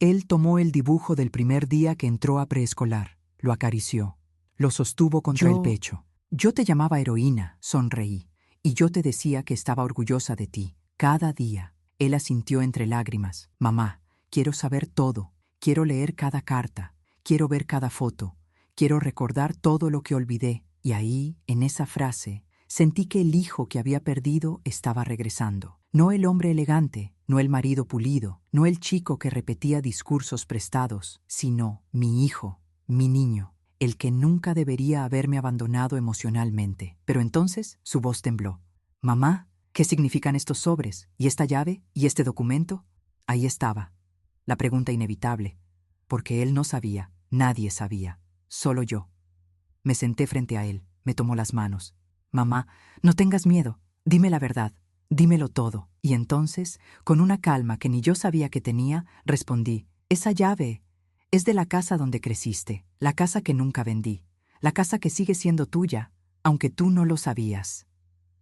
Él tomó el dibujo del primer día que entró a preescolar, lo acarició, lo sostuvo contra el pecho. «Yo te llamaba heroína», sonreí, «y yo te decía que estaba orgullosa de ti, cada día». Él asintió entre lágrimas. «Mamá, quiero saber todo, quiero leer cada carta, quiero ver cada foto, quiero recordar todo lo que olvidé». Y ahí, en esa frase, sentí que el hijo que había perdido estaba regresando. No el hombre elegante, no el marido pulido, no el chico que repetía discursos prestados, sino mi hijo, mi niño, el que nunca debería haberme abandonado emocionalmente. Pero entonces su voz tembló. «Mamá, ¿qué significan estos sobres? ¿Y esta llave? ¿Y este documento?». Ahí estaba, la pregunta inevitable, porque él no sabía, nadie sabía, solo yo. Me senté frente a él, me tomó las manos. «Mamá, no tengas miedo, dime la verdad, dímelo todo». Y entonces, con una calma que ni yo sabía que tenía, respondí: «Esa llave es de la casa donde creciste, la casa que nunca vendí, la casa que sigue siendo tuya, aunque tú no lo sabías».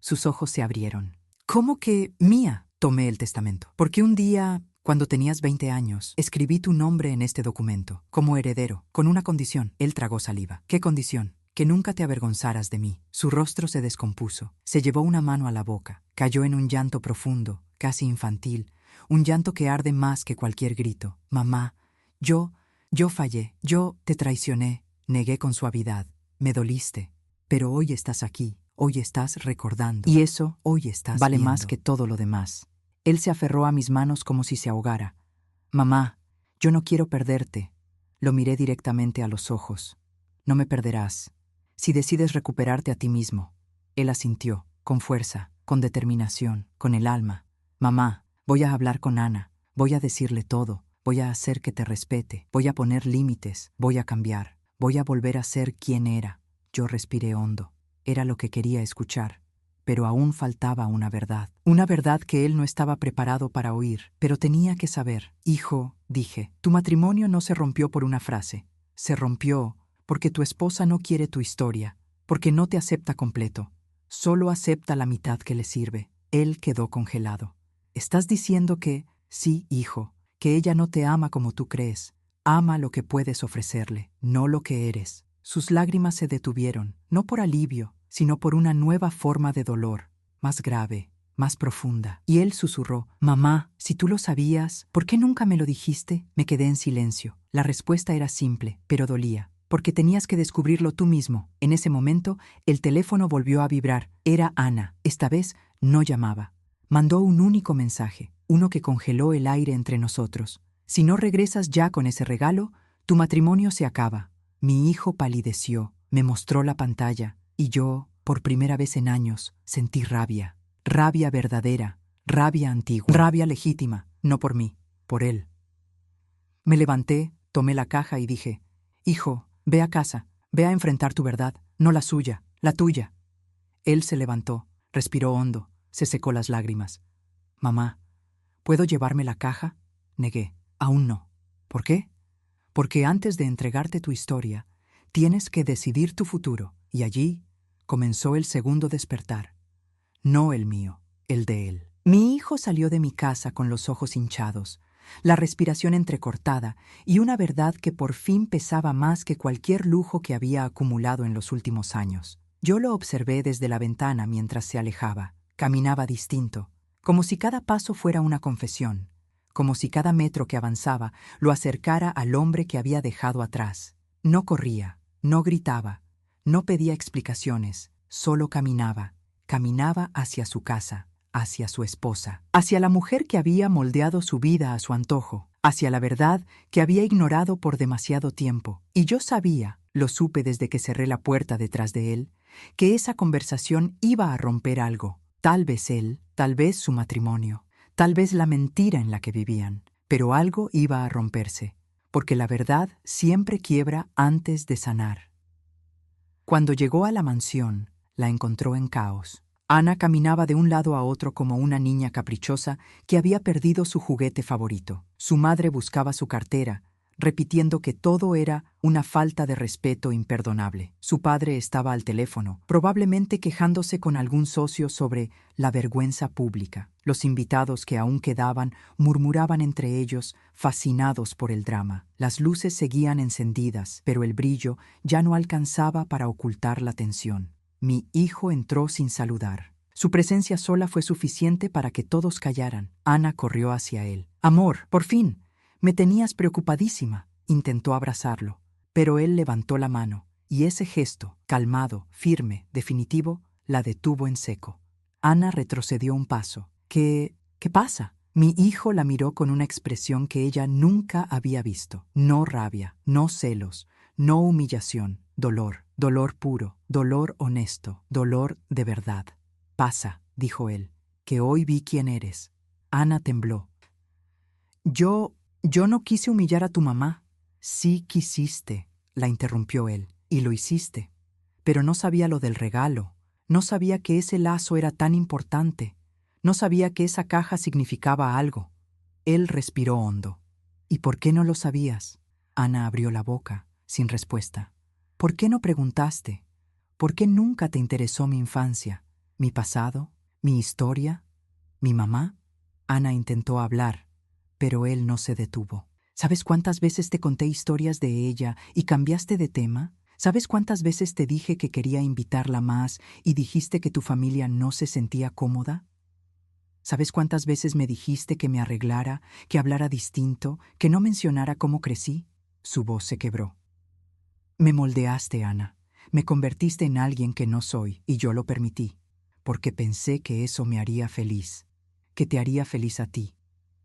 Sus ojos se abrieron. «¿Cómo que mía?». Tomé el testamento. «Porque un día, Cuando tenías 20 años, escribí tu nombre en este documento, como heredero, con una condición. Él tragó saliva. ¿Qué condición? Que nunca te avergonzaras de mí. Su rostro se descompuso. Se llevó una mano a la boca. Cayó en un llanto profundo, casi infantil, un llanto que arde más que cualquier grito. Mamá, yo fallé, yo te traicioné, negué con suavidad. Me doliste. Pero hoy estás aquí, hoy estás recordando. Y eso, hoy estás vale viendo. Más que todo lo demás. Él se aferró a mis manos como si se ahogara. Mamá, yo no quiero perderte. Lo miré directamente a los ojos. No me perderás. Si decides recuperarte a ti mismo. Él asintió, con fuerza, con determinación, con el alma. Mamá, voy a hablar con Ana, voy a decirle todo, voy a hacer que te respete, voy a poner límites, voy a cambiar, voy a volver a ser quien era. Yo respiré hondo. Era lo que quería escuchar. Pero aún faltaba una verdad que él no estaba preparado para oír, pero tenía que saber. Hijo, dije, tu matrimonio no se rompió por una frase, se rompió porque tu esposa no quiere tu historia, porque no te acepta completo, solo acepta la mitad que le sirve. Él quedó congelado. ¿Estás diciendo que, sí, hijo, que ella no te ama como tú crees? Ama lo que puedes ofrecerle, no lo que eres. Sus lágrimas se detuvieron, no por alivio, sino por una nueva forma de dolor, más grave, más profunda. Y él susurró, mamá, si tú lo sabías, ¿por qué nunca me lo dijiste? Me quedé en silencio. La respuesta era simple, pero dolía. Porque tenías que descubrirlo tú mismo. En ese momento, el teléfono volvió a vibrar. Era Ana. Esta vez no llamaba. Mandó un único mensaje, uno que congeló el aire entre nosotros. Si no regresas ya con ese regalo, tu matrimonio se acaba. Mi hijo palideció, me mostró la pantalla, y yo, por primera vez en años, sentí rabia. Rabia verdadera, rabia antigua, rabia legítima, no por mí, por él. Me levanté, tomé la caja y dije, hijo, ve a casa, ve a enfrentar tu verdad, no la suya, la tuya. Él se levantó, respiró hondo, se secó las lágrimas. Mamá, ¿puedo llevarme la caja? Negué, aún no. ¿Por qué? Porque antes de entregarte tu historia, tienes que decidir tu futuro, y allí comenzó el segundo despertar. No el mío, el de él. Mi hijo salió de mi casa con los ojos hinchados, la respiración entrecortada y una verdad que por fin pesaba más que cualquier lujo que había acumulado en los últimos años. Yo lo observé desde la ventana mientras se alejaba. Caminaba distinto, como si cada paso fuera una confesión, como si cada metro que avanzaba lo acercara al hombre que había dejado atrás. No corría, no gritaba, no pedía explicaciones, solo caminaba. Caminaba hacia su casa, hacia su esposa, hacia la mujer que había moldeado su vida a su antojo, hacia la verdad que había ignorado por demasiado tiempo. Y yo sabía, lo supe desde que cerré la puerta detrás de él, que esa conversación iba a romper algo. Tal vez él, tal vez su matrimonio, tal vez la mentira en la que vivían, pero algo iba a romperse, porque la verdad siempre quiebra antes de sanar. Cuando llegó a la mansión, la encontró en caos. Ana caminaba de un lado a otro como una niña caprichosa que había perdido su juguete favorito. Su madre buscaba su cartera, repitiendo que todo era una falta de respeto imperdonable. Su padre estaba al teléfono, probablemente quejándose con algún socio sobre la vergüenza pública. Los invitados que aún quedaban murmuraban entre ellos, fascinados por el drama. Las luces seguían encendidas, pero el brillo ya no alcanzaba para ocultar la tensión. Mi hijo entró sin saludar. Su presencia sola fue suficiente para que todos callaran. Ana corrió hacia él. «Amor, por fin. Me tenías preocupadísima». Intentó abrazarlo, pero él levantó la mano, y ese gesto, calmado, firme, definitivo, la detuvo en seco. Ana retrocedió un paso. ¿Qué pasa? Mi hijo la miró con una expresión que ella nunca había visto. No rabia, no celos, no humillación, dolor, dolor puro, dolor honesto, dolor de verdad. «Pasa», dijo él, «que hoy vi quién eres». Ana tembló. Yo no quise humillar a tu mamá». «Sí quisiste», la interrumpió él, «y lo hiciste. Pero no sabía lo del regalo, no sabía que ese lazo era tan importante, no sabía que esa caja significaba algo». Él respiró hondo. «¿Y por qué no lo sabías?» Ana abrió la boca, sin respuesta. «¿Por qué no preguntaste? ¿Por qué nunca te interesó mi infancia, mi pasado, mi historia, mi mamá?» Ana intentó hablar, Pero él no se detuvo. ¿Sabes cuántas veces te conté historias de ella y cambiaste de tema? ¿Sabes cuántas veces te dije que quería invitarla más y dijiste que tu familia no se sentía cómoda? ¿Sabes cuántas veces me dijiste que me arreglara, que hablara distinto, que no mencionara cómo crecí? Su voz se quebró. Me moldeaste, Ana. Me convertiste en alguien que no soy, y yo lo permití, porque pensé que eso me haría feliz, que te haría feliz a ti,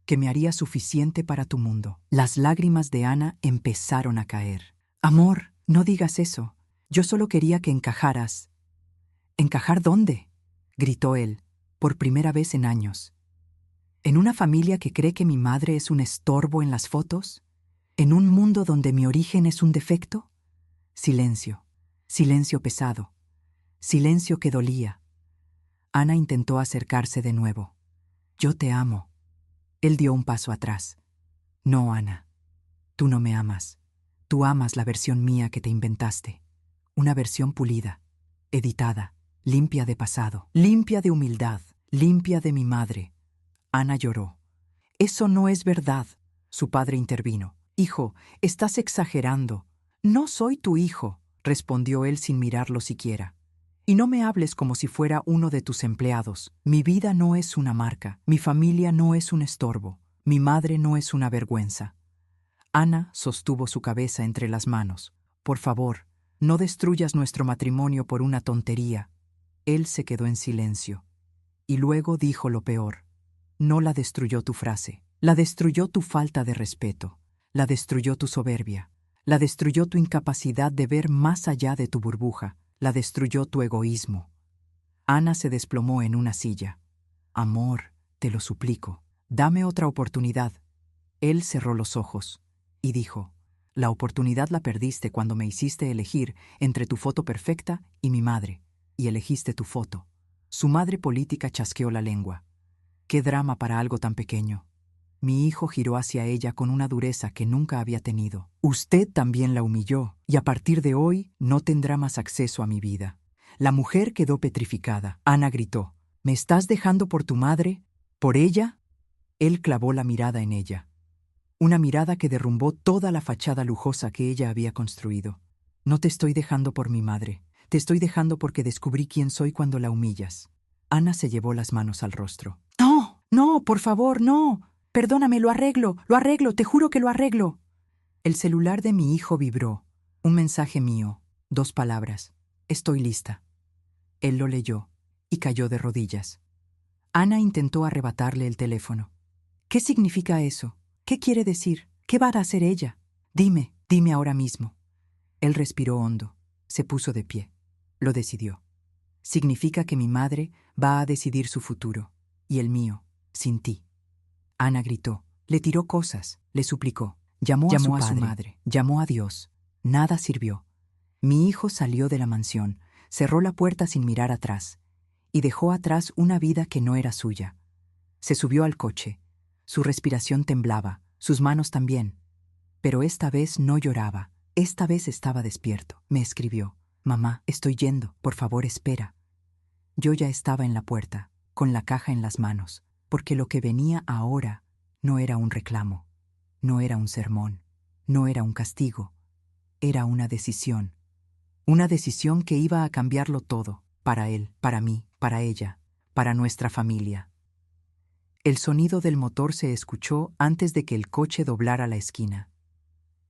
que me haría suficiente para tu mundo. Las lágrimas de Ana empezaron a caer. Amor, no digas eso. Yo solo quería que encajaras. ¿Encajar dónde? Gritó él, por primera vez en años. ¿En una familia que cree que mi madre es un estorbo en las fotos? ¿En un mundo donde mi origen es un defecto? Silencio, silencio pesado, silencio que dolía. Ana intentó acercarse de nuevo. Yo te amo. Él dio un paso atrás. No, Ana, tú no me amas. Tú amas la versión mía que te inventaste. Una versión pulida, editada, limpia de pasado, limpia de humildad, limpia de mi madre. Ana lloró. Eso no es verdad. Su padre intervino. Hijo, estás exagerando. No soy tu hijo, respondió él sin mirarlo siquiera. Y no me hables como si fuera uno de tus empleados. Mi vida no es una marca, mi familia no es un estorbo, mi madre no es una vergüenza. Ana sostuvo su cabeza entre las manos. Por favor, no destruyas nuestro matrimonio por una tontería. Él se quedó en silencio. Y luego dijo lo peor. No la destruyó tu frase, la destruyó tu falta de respeto, la destruyó tu soberbia, la destruyó tu incapacidad de ver más allá de tu burbuja, la destruyó tu egoísmo. Ana se desplomó en una silla. Amor, te lo suplico, dame otra oportunidad. Él cerró los ojos y dijo, la oportunidad la perdiste cuando me hiciste elegir entre tu foto perfecta y mi madre, y elegiste tu foto. Su madre política chasqueó la lengua. Qué drama para algo tan pequeño. Mi hijo giró hacia ella con una dureza que nunca había tenido. Usted también la humilló, y a partir de hoy no tendrá más acceso a mi vida. La mujer quedó petrificada. Ana gritó, ¿me estás dejando por tu madre? ¿Por ella? Él clavó la mirada en ella. Una mirada que derrumbó toda la fachada lujosa que ella había construido. No te estoy dejando por mi madre. Te estoy dejando porque descubrí quién soy cuando la humillas. Ana se llevó las manos al rostro. No, no, por favor, no. Perdóname, lo arreglo, te juro que lo arreglo. El celular de mi hijo vibró. Un mensaje mío, 2 palabras. Estoy lista. Él lo leyó y cayó de rodillas. Ana intentó arrebatarle el teléfono. ¿Qué significa eso? ¿Qué quiere decir? ¿Qué va a hacer ella? Dime, dime ahora mismo. Él respiró hondo, se puso de pie. Lo decidió. Significa que mi madre va a decidir su futuro, y el mío, sin ti. Ana gritó, le tiró cosas, le suplicó. Llamó a su madre, llamó a Dios. Nada sirvió. Mi hijo salió de la mansión, cerró la puerta sin mirar atrás, y dejó atrás una vida que no era suya. Se subió al coche. Su respiración temblaba, sus manos también. Pero esta vez no lloraba, esta vez estaba despierto. Me escribió, mamá, estoy yendo, por favor espera. Yo ya estaba en la puerta, con la caja en las manos, porque lo que venía ahora no era un reclamo, no era un sermón, no era un castigo, era una decisión que iba a cambiarlo todo, para él, para mí, para ella, para nuestra familia. El sonido del motor se escuchó antes de que el coche doblara la esquina.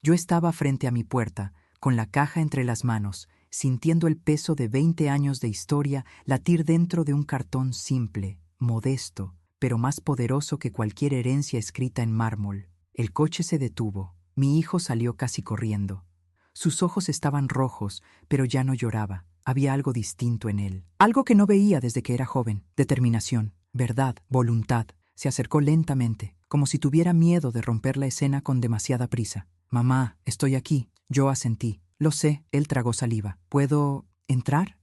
Yo estaba frente a mi puerta, con la caja entre las manos, sintiendo el peso de 20 años de historia latir dentro de un cartón simple, modesto, pero más poderoso que cualquier herencia escrita en mármol. El coche se detuvo. Mi hijo salió casi corriendo. Sus ojos estaban rojos, pero ya no lloraba. Había algo distinto en él. Algo que no veía desde que era joven. Determinación, verdad, voluntad. Se acercó lentamente, como si tuviera miedo de romper la escena con demasiada prisa. Mamá, estoy aquí. Yo asentí. Lo sé, él tragó saliva. ¿Puedo entrar?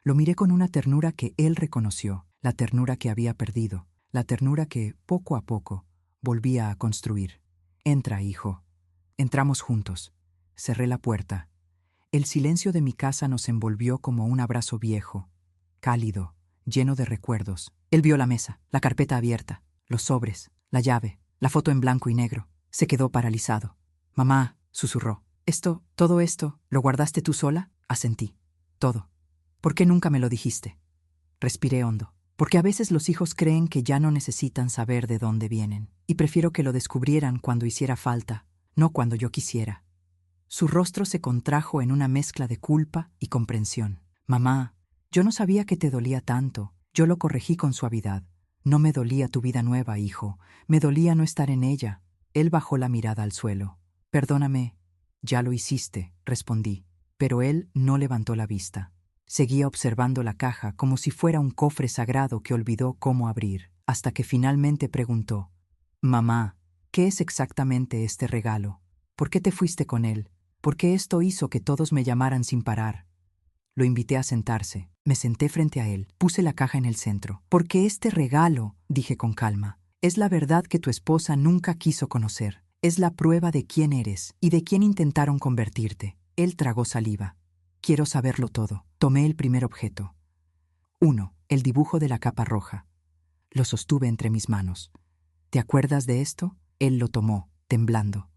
Lo miré con una ternura que él reconoció, la ternura que había perdido, la ternura que, poco a poco, volvía a construir. Entra, hijo. Entramos juntos. Cerré la puerta. El silencio de mi casa nos envolvió como un abrazo viejo, cálido, lleno de recuerdos. Él vio la mesa, la carpeta abierta, los sobres, la llave, la foto en blanco y negro. Se quedó paralizado. Mamá, susurró. Todo esto, ¿lo guardaste tú sola? Asentí. Todo. ¿Por qué nunca me lo dijiste? Respiré hondo. Porque a veces los hijos creen que ya no necesitan saber de dónde vienen, y prefiero que lo descubrieran cuando hiciera falta, no cuando yo quisiera. Su rostro se contrajo en una mezcla de culpa y comprensión. Mamá, yo no sabía que te dolía tanto. Yo lo corregí con suavidad. No me dolía tu vida nueva, hijo. Me dolía no estar en ella. Él bajó la mirada al suelo. Perdóname. Ya lo hiciste, respondí. Pero él no levantó la vista. Seguía observando la caja como si fuera un cofre sagrado que olvidó cómo abrir, hasta que finalmente preguntó: Mamá, ¿qué es exactamente este regalo? ¿Por qué te fuiste con él? ¿Por qué esto hizo que todos me llamaran sin parar? Lo invité a sentarse. Me senté frente a él. Puse la caja en el centro. Porque este regalo, dije con calma, es la verdad que tu esposa nunca quiso conocer. Es la prueba de quién eres y de quién intentaron convertirte. Él tragó saliva. Quiero saberlo todo. Tomé el primer objeto. 1. El dibujo de la capa roja. Lo sostuve entre mis manos. ¿Te acuerdas de esto? Él lo tomó, temblando.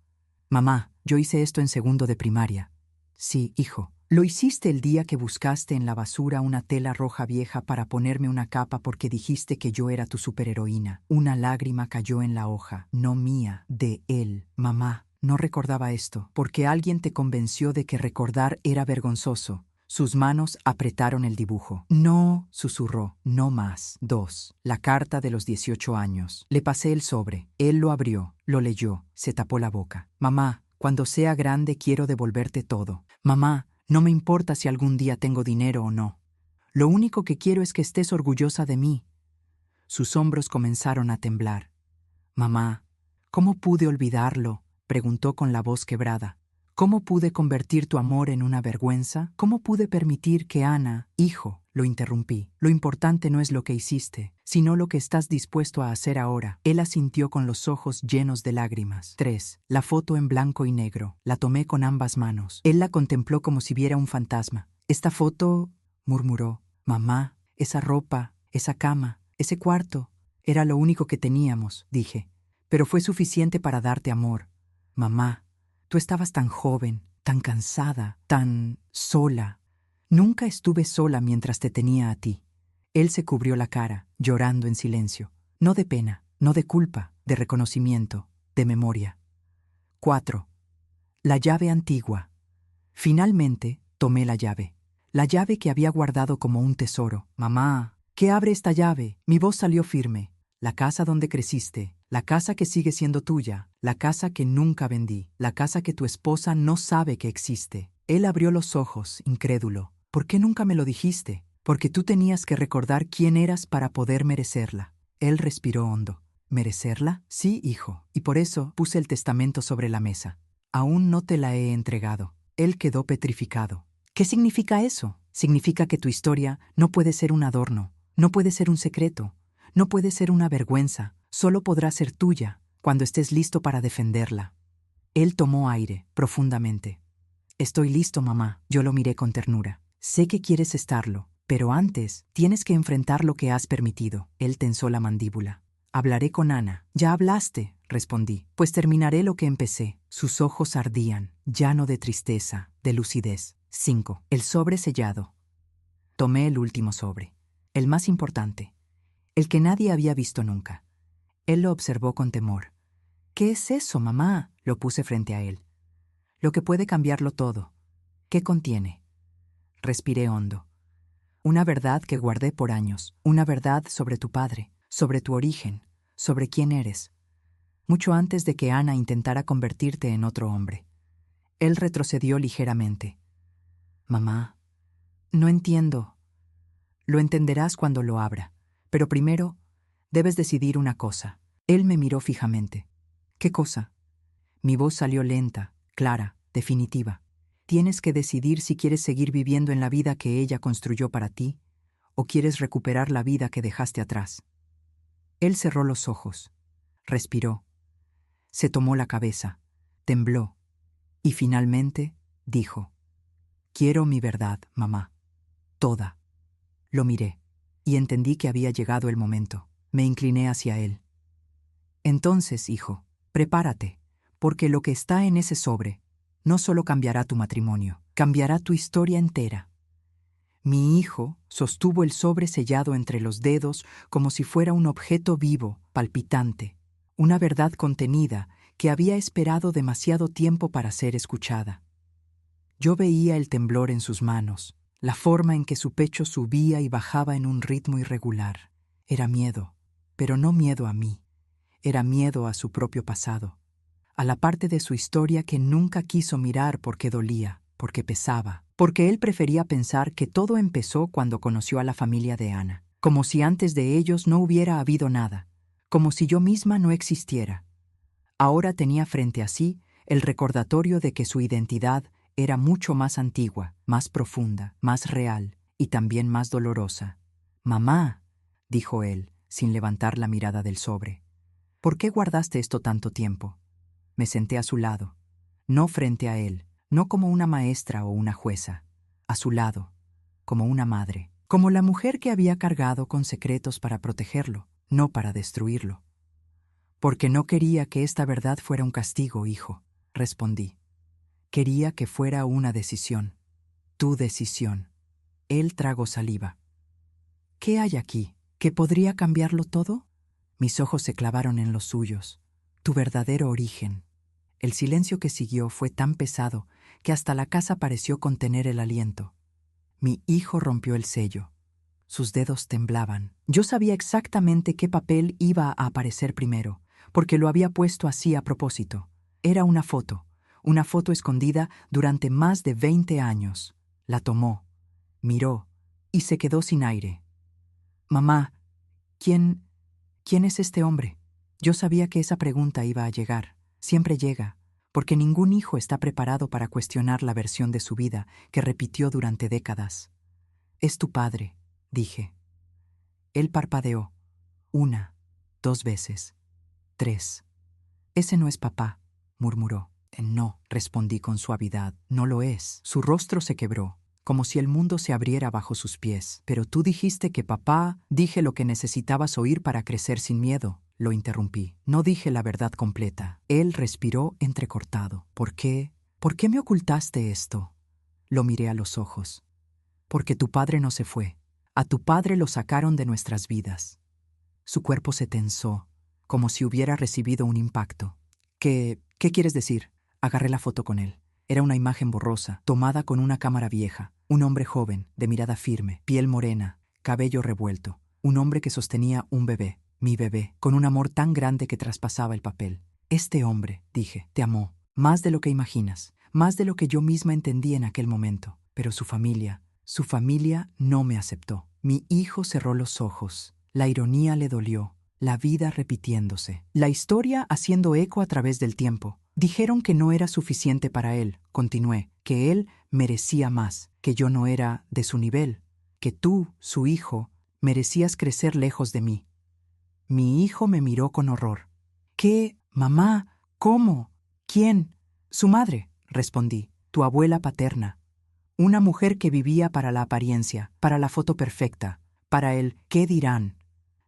Mamá, yo hice esto en segundo de primaria. Sí, hijo. Lo hiciste el día que buscaste en la basura una tela roja vieja para ponerme una capa porque dijiste que yo era tu superheroína. Una lágrima cayó en la hoja, no mía, de él. Mamá, no recordaba esto, porque alguien te convenció de que recordar era vergonzoso. Sus manos apretaron el dibujo. No, susurró, no más. 2. La carta de los 18 años. Le pasé el sobre. Él lo abrió, lo leyó, se tapó la boca. Mamá, cuando sea grande quiero devolverte todo. Mamá, no me importa si algún día tengo dinero o no. Lo único que quiero es que estés orgullosa de mí. Sus hombros comenzaron a temblar. Mamá, ¿cómo pude olvidarlo?, preguntó con la voz quebrada. ¿Cómo pude convertir tu amor en una vergüenza? ¿Cómo pude permitir que Ana... Hijo, lo interrumpí. Lo importante no es lo que hiciste, sino lo que estás dispuesto a hacer ahora. Él asintió con los ojos llenos de lágrimas. 3. La foto en blanco y negro. La tomé con ambas manos. Él la contempló como si viera un fantasma. Esta foto, murmuró. Mamá, esa ropa, esa cama, ese cuarto. Era lo único que teníamos, dije. Pero fue suficiente para darte amor. Mamá, tú estabas tan joven, tan cansada, tan sola. Nunca estuve sola mientras te tenía a ti. Él se cubrió la cara, llorando en silencio. No de pena, no de culpa, de reconocimiento, de memoria. 4. La llave antigua. Finalmente, tomé la llave. La llave que había guardado como un tesoro. Mamá, ¿qué abre esta llave? Mi voz salió firme. La casa donde creciste, la casa que sigue siendo tuya, la casa que nunca vendí, la casa que tu esposa no sabe que existe. Él abrió los ojos, incrédulo. ¿Por qué nunca me lo dijiste? Porque tú tenías que recordar quién eras para poder merecerla. Él respiró hondo. ¿Merecerla? Sí, hijo. Y por eso puse el testamento sobre la mesa. Aún no te la he entregado. Él quedó petrificado. ¿Qué significa eso? Significa que tu historia no puede ser un adorno, no puede ser un secreto. No puede ser una vergüenza, solo podrá ser tuya cuando estés listo para defenderla. Él tomó aire, profundamente. Estoy listo, mamá. Yo lo miré con ternura. Sé que quieres estarlo, pero antes tienes que enfrentar lo que has permitido. Él tensó la mandíbula. Hablaré con Ana. Ya hablaste, respondí. Pues terminaré lo que empecé. Sus ojos ardían, ya no de tristeza, de lucidez. 5. El sobre sellado. Tomé el último sobre, el más importante. El que nadie había visto nunca. Él lo observó con temor. ¿Qué es eso, mamá? Lo puse frente a él. Lo que puede cambiarlo todo. ¿Qué contiene? Respiré hondo. Una verdad que guardé por años. Una verdad sobre tu padre, sobre tu origen, sobre quién eres. Mucho antes de que Ana intentara convertirte en otro hombre. Él retrocedió ligeramente. Mamá, no entiendo. Lo entenderás cuando lo abra. Pero primero, debes decidir una cosa. Él me miró fijamente. ¿Qué cosa? Mi voz salió lenta, clara, definitiva. Tienes que decidir si quieres seguir viviendo en la vida que ella construyó para ti o quieres recuperar la vida que dejaste atrás. Él cerró los ojos, respiró, se tomó la cabeza, tembló y finalmente dijo: Quiero mi verdad, mamá. Toda. Lo miré y entendí que había llegado el momento. Me incliné hacia él. Entonces, hijo, prepárate, porque lo que está en ese sobre no solo cambiará tu matrimonio, cambiará tu historia entera. Mi hijo sostuvo el sobre sellado entre los dedos como si fuera un objeto vivo, palpitante, una verdad contenida que había esperado demasiado tiempo para ser escuchada. Yo veía el temblor en sus manos, la forma en que su pecho subía y bajaba en un ritmo irregular. Era miedo, pero no miedo a mí, era miedo a su propio pasado, a la parte de su historia que nunca quiso mirar porque dolía, porque pesaba, porque él prefería pensar que todo empezó cuando conoció a la familia de Ana, como si antes de ellos no hubiera habido nada, como si yo misma no existiera. Ahora tenía frente a sí el recordatorio de que su identidad era mucho más antigua, más profunda, más real y también más dolorosa. «Mamá», dijo él, sin levantar la mirada del sobre, «¿por qué guardaste esto tanto tiempo?» Me senté a su lado, no frente a él, no como una maestra o una jueza, a su lado, como una madre, como la mujer que había cargado con secretos para protegerlo, no para destruirlo. «Porque no quería que esta verdad fuera un castigo, hijo», respondí. «Quería que fuera una decisión. Tu decisión». Él tragó saliva. «¿Qué hay aquí? ¿Que podría cambiarlo todo?» Mis ojos se clavaron en los suyos. «Tu verdadero origen». El silencio que siguió fue tan pesado que hasta la casa pareció contener el aliento. Mi hijo rompió el sello. Sus dedos temblaban. Yo sabía exactamente qué papel iba a aparecer primero, porque lo había puesto así a propósito. Era una foto escondida durante más de 20 años. La tomó, miró y se quedó sin aire. «Mamá, ¿quién es este hombre?» Yo sabía que esa pregunta iba a llegar. Siempre llega, porque ningún hijo está preparado para cuestionar la versión de su vida que repitió durante décadas. «Es tu padre», dije. Él parpadeó. 1, 2 veces. 3. «Ese no es papá», murmuró. «No», respondí con suavidad, «no lo es». Su rostro se quebró, como si el mundo se abriera bajo sus pies. «Pero tú dijiste que papá...» «Dije lo que necesitabas oír para crecer sin miedo», lo interrumpí. «No dije la verdad completa». Él respiró entrecortado. «¿Por qué? ¿Por qué me ocultaste esto?» Lo miré a los ojos. «Porque tu padre no se fue. A tu padre lo sacaron de nuestras vidas». Su cuerpo se tensó, como si hubiera recibido un impacto. ¿Qué quieres decir?» Agarré la foto con él. Era una imagen borrosa, tomada con una cámara vieja. Un hombre joven, de mirada firme, piel morena, cabello revuelto. Un hombre que sostenía un bebé, mi bebé, con un amor tan grande que traspasaba el papel. «Este hombre», dije, «te amó, más de lo que imaginas, más de lo que yo misma entendí en aquel momento. Pero su familia no me aceptó». Mi hijo cerró los ojos. La ironía le dolió, la vida repitiéndose, la historia haciendo eco a través del tiempo. Dijeron que no era suficiente para él, continué, que él merecía más, que yo no era de su nivel, que tú, su hijo, merecías crecer lejos de mí. Mi hijo me miró con horror. «¿Qué? Mamá, ¿cómo? ¿Quién?» «Su madre», respondí, «tu abuela paterna. Una mujer que vivía para la apariencia, para la foto perfecta, para el ¿qué dirán?».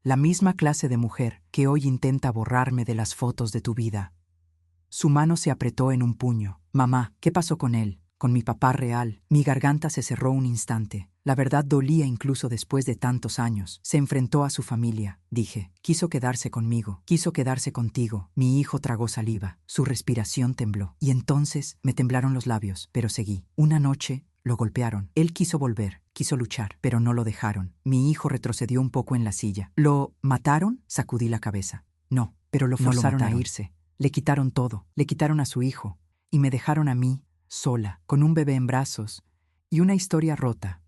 La misma clase de mujer que hoy intenta borrarme de las fotos de tu vida. Su mano se apretó en un puño. «Mamá, ¿qué pasó con él? Con mi papá real». Mi garganta se cerró un instante. La verdad dolía incluso después de tantos años. «Se enfrentó a su familia», dije. «Quiso quedarse conmigo, quiso quedarse contigo». Mi hijo tragó saliva. Su respiración tembló. Y entonces me temblaron los labios, pero seguí. Una noche lo golpearon. Él quiso volver, quiso luchar, pero no lo dejaron. Mi hijo retrocedió un poco en la silla. «¿Lo mataron?», sacudí la cabeza. «No, pero lo forzaron a irse. Le quitaron todo, le quitaron a su hijo, y me dejaron a mí, sola, con un bebé en brazos, y una historia rota».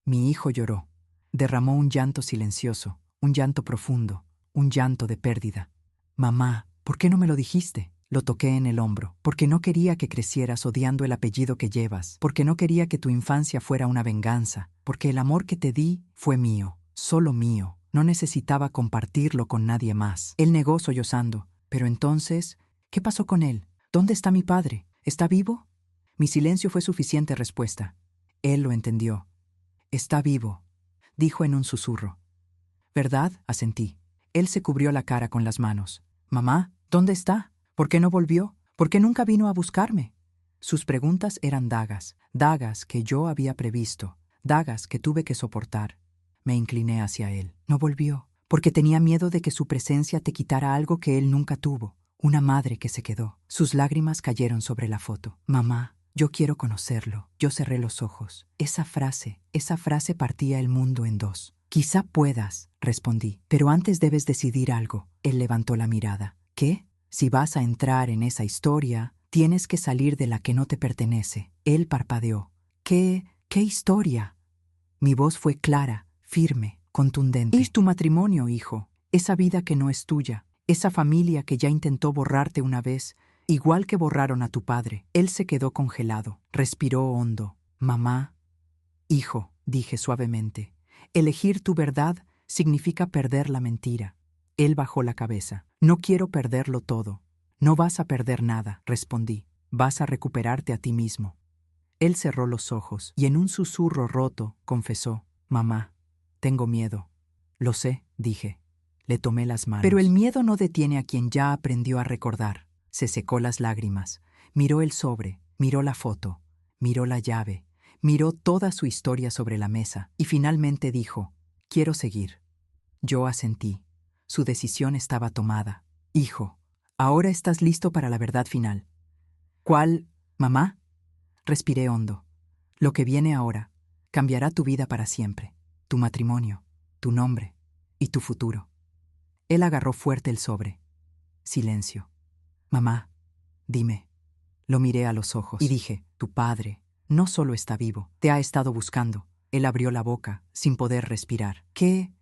Mi hijo lloró. Derramó un llanto silencioso, un llanto profundo, un llanto de pérdida. «Mamá, ¿por qué no me lo dijiste?». Lo toqué en el hombro, porque no quería que crecieras odiando el apellido que llevas, porque no quería que tu infancia fuera una venganza, porque el amor que te di fue mío, solo mío. No necesitaba compartirlo con nadie más. Él negó sollozando. «Pero entonces, ¿qué pasó con él? ¿Dónde está mi padre? ¿Está vivo?». Mi silencio fue suficiente respuesta. Él lo entendió. «Está vivo», dijo en un susurro. «¿Verdad?», asentí. Él se cubrió la cara con las manos. Mamá, ¿dónde está? ¿Por qué no volvió? ¿Por qué nunca vino a buscarme? Sus preguntas eran dagas, dagas que yo había previsto, dagas que tuve que soportar. Me incliné hacia él. No volvió, porque tenía miedo de que su presencia te quitara algo que él nunca tuvo, una madre que se quedó. Sus lágrimas cayeron sobre la foto. Mamá, yo quiero conocerlo. Yo cerré los ojos. Esa frase partía el mundo en dos. Quizá puedas, respondí, pero antes debes decidir algo. Él levantó la mirada. ¿Qué? Si vas a entrar en esa historia, tienes que salir de la que no te pertenece. Él parpadeó. ¿Qué historia? Mi voz fue clara, firme, contundente. Es tu matrimonio, hijo. Esa vida que no es tuya. Esa familia que ya intentó borrarte una vez, igual que borraron a tu padre. Él se quedó congelado. Respiró hondo. Mamá. Hijo, dije suavemente. Elegir tu verdad significa perder la mentira. Él bajó la cabeza. No quiero perderlo todo. No vas a perder nada, respondí. Vas a recuperarte a ti mismo. Él cerró los ojos y en un susurro roto confesó: Mamá, tengo miedo. Lo sé, dije. Le tomé las manos. Pero el miedo no detiene a quien ya aprendió a recordar. Se secó las lágrimas. Miró el sobre, miró la foto, miró la llave, miró toda su historia sobre la mesa y finalmente dijo: Quiero seguir. Yo asentí. Su decisión estaba tomada. Hijo, ahora estás listo para la verdad final. ¿Cuál, mamá? Respiré hondo. Lo que viene ahora cambiará tu vida para siempre, tu matrimonio, tu nombre y tu futuro. Él agarró fuerte el sobre. Silencio. Mamá, dime. Lo miré a los ojos y dije: tu padre no solo está vivo, te ha estado buscando. Él abrió la boca sin poder respirar. ¿Qué?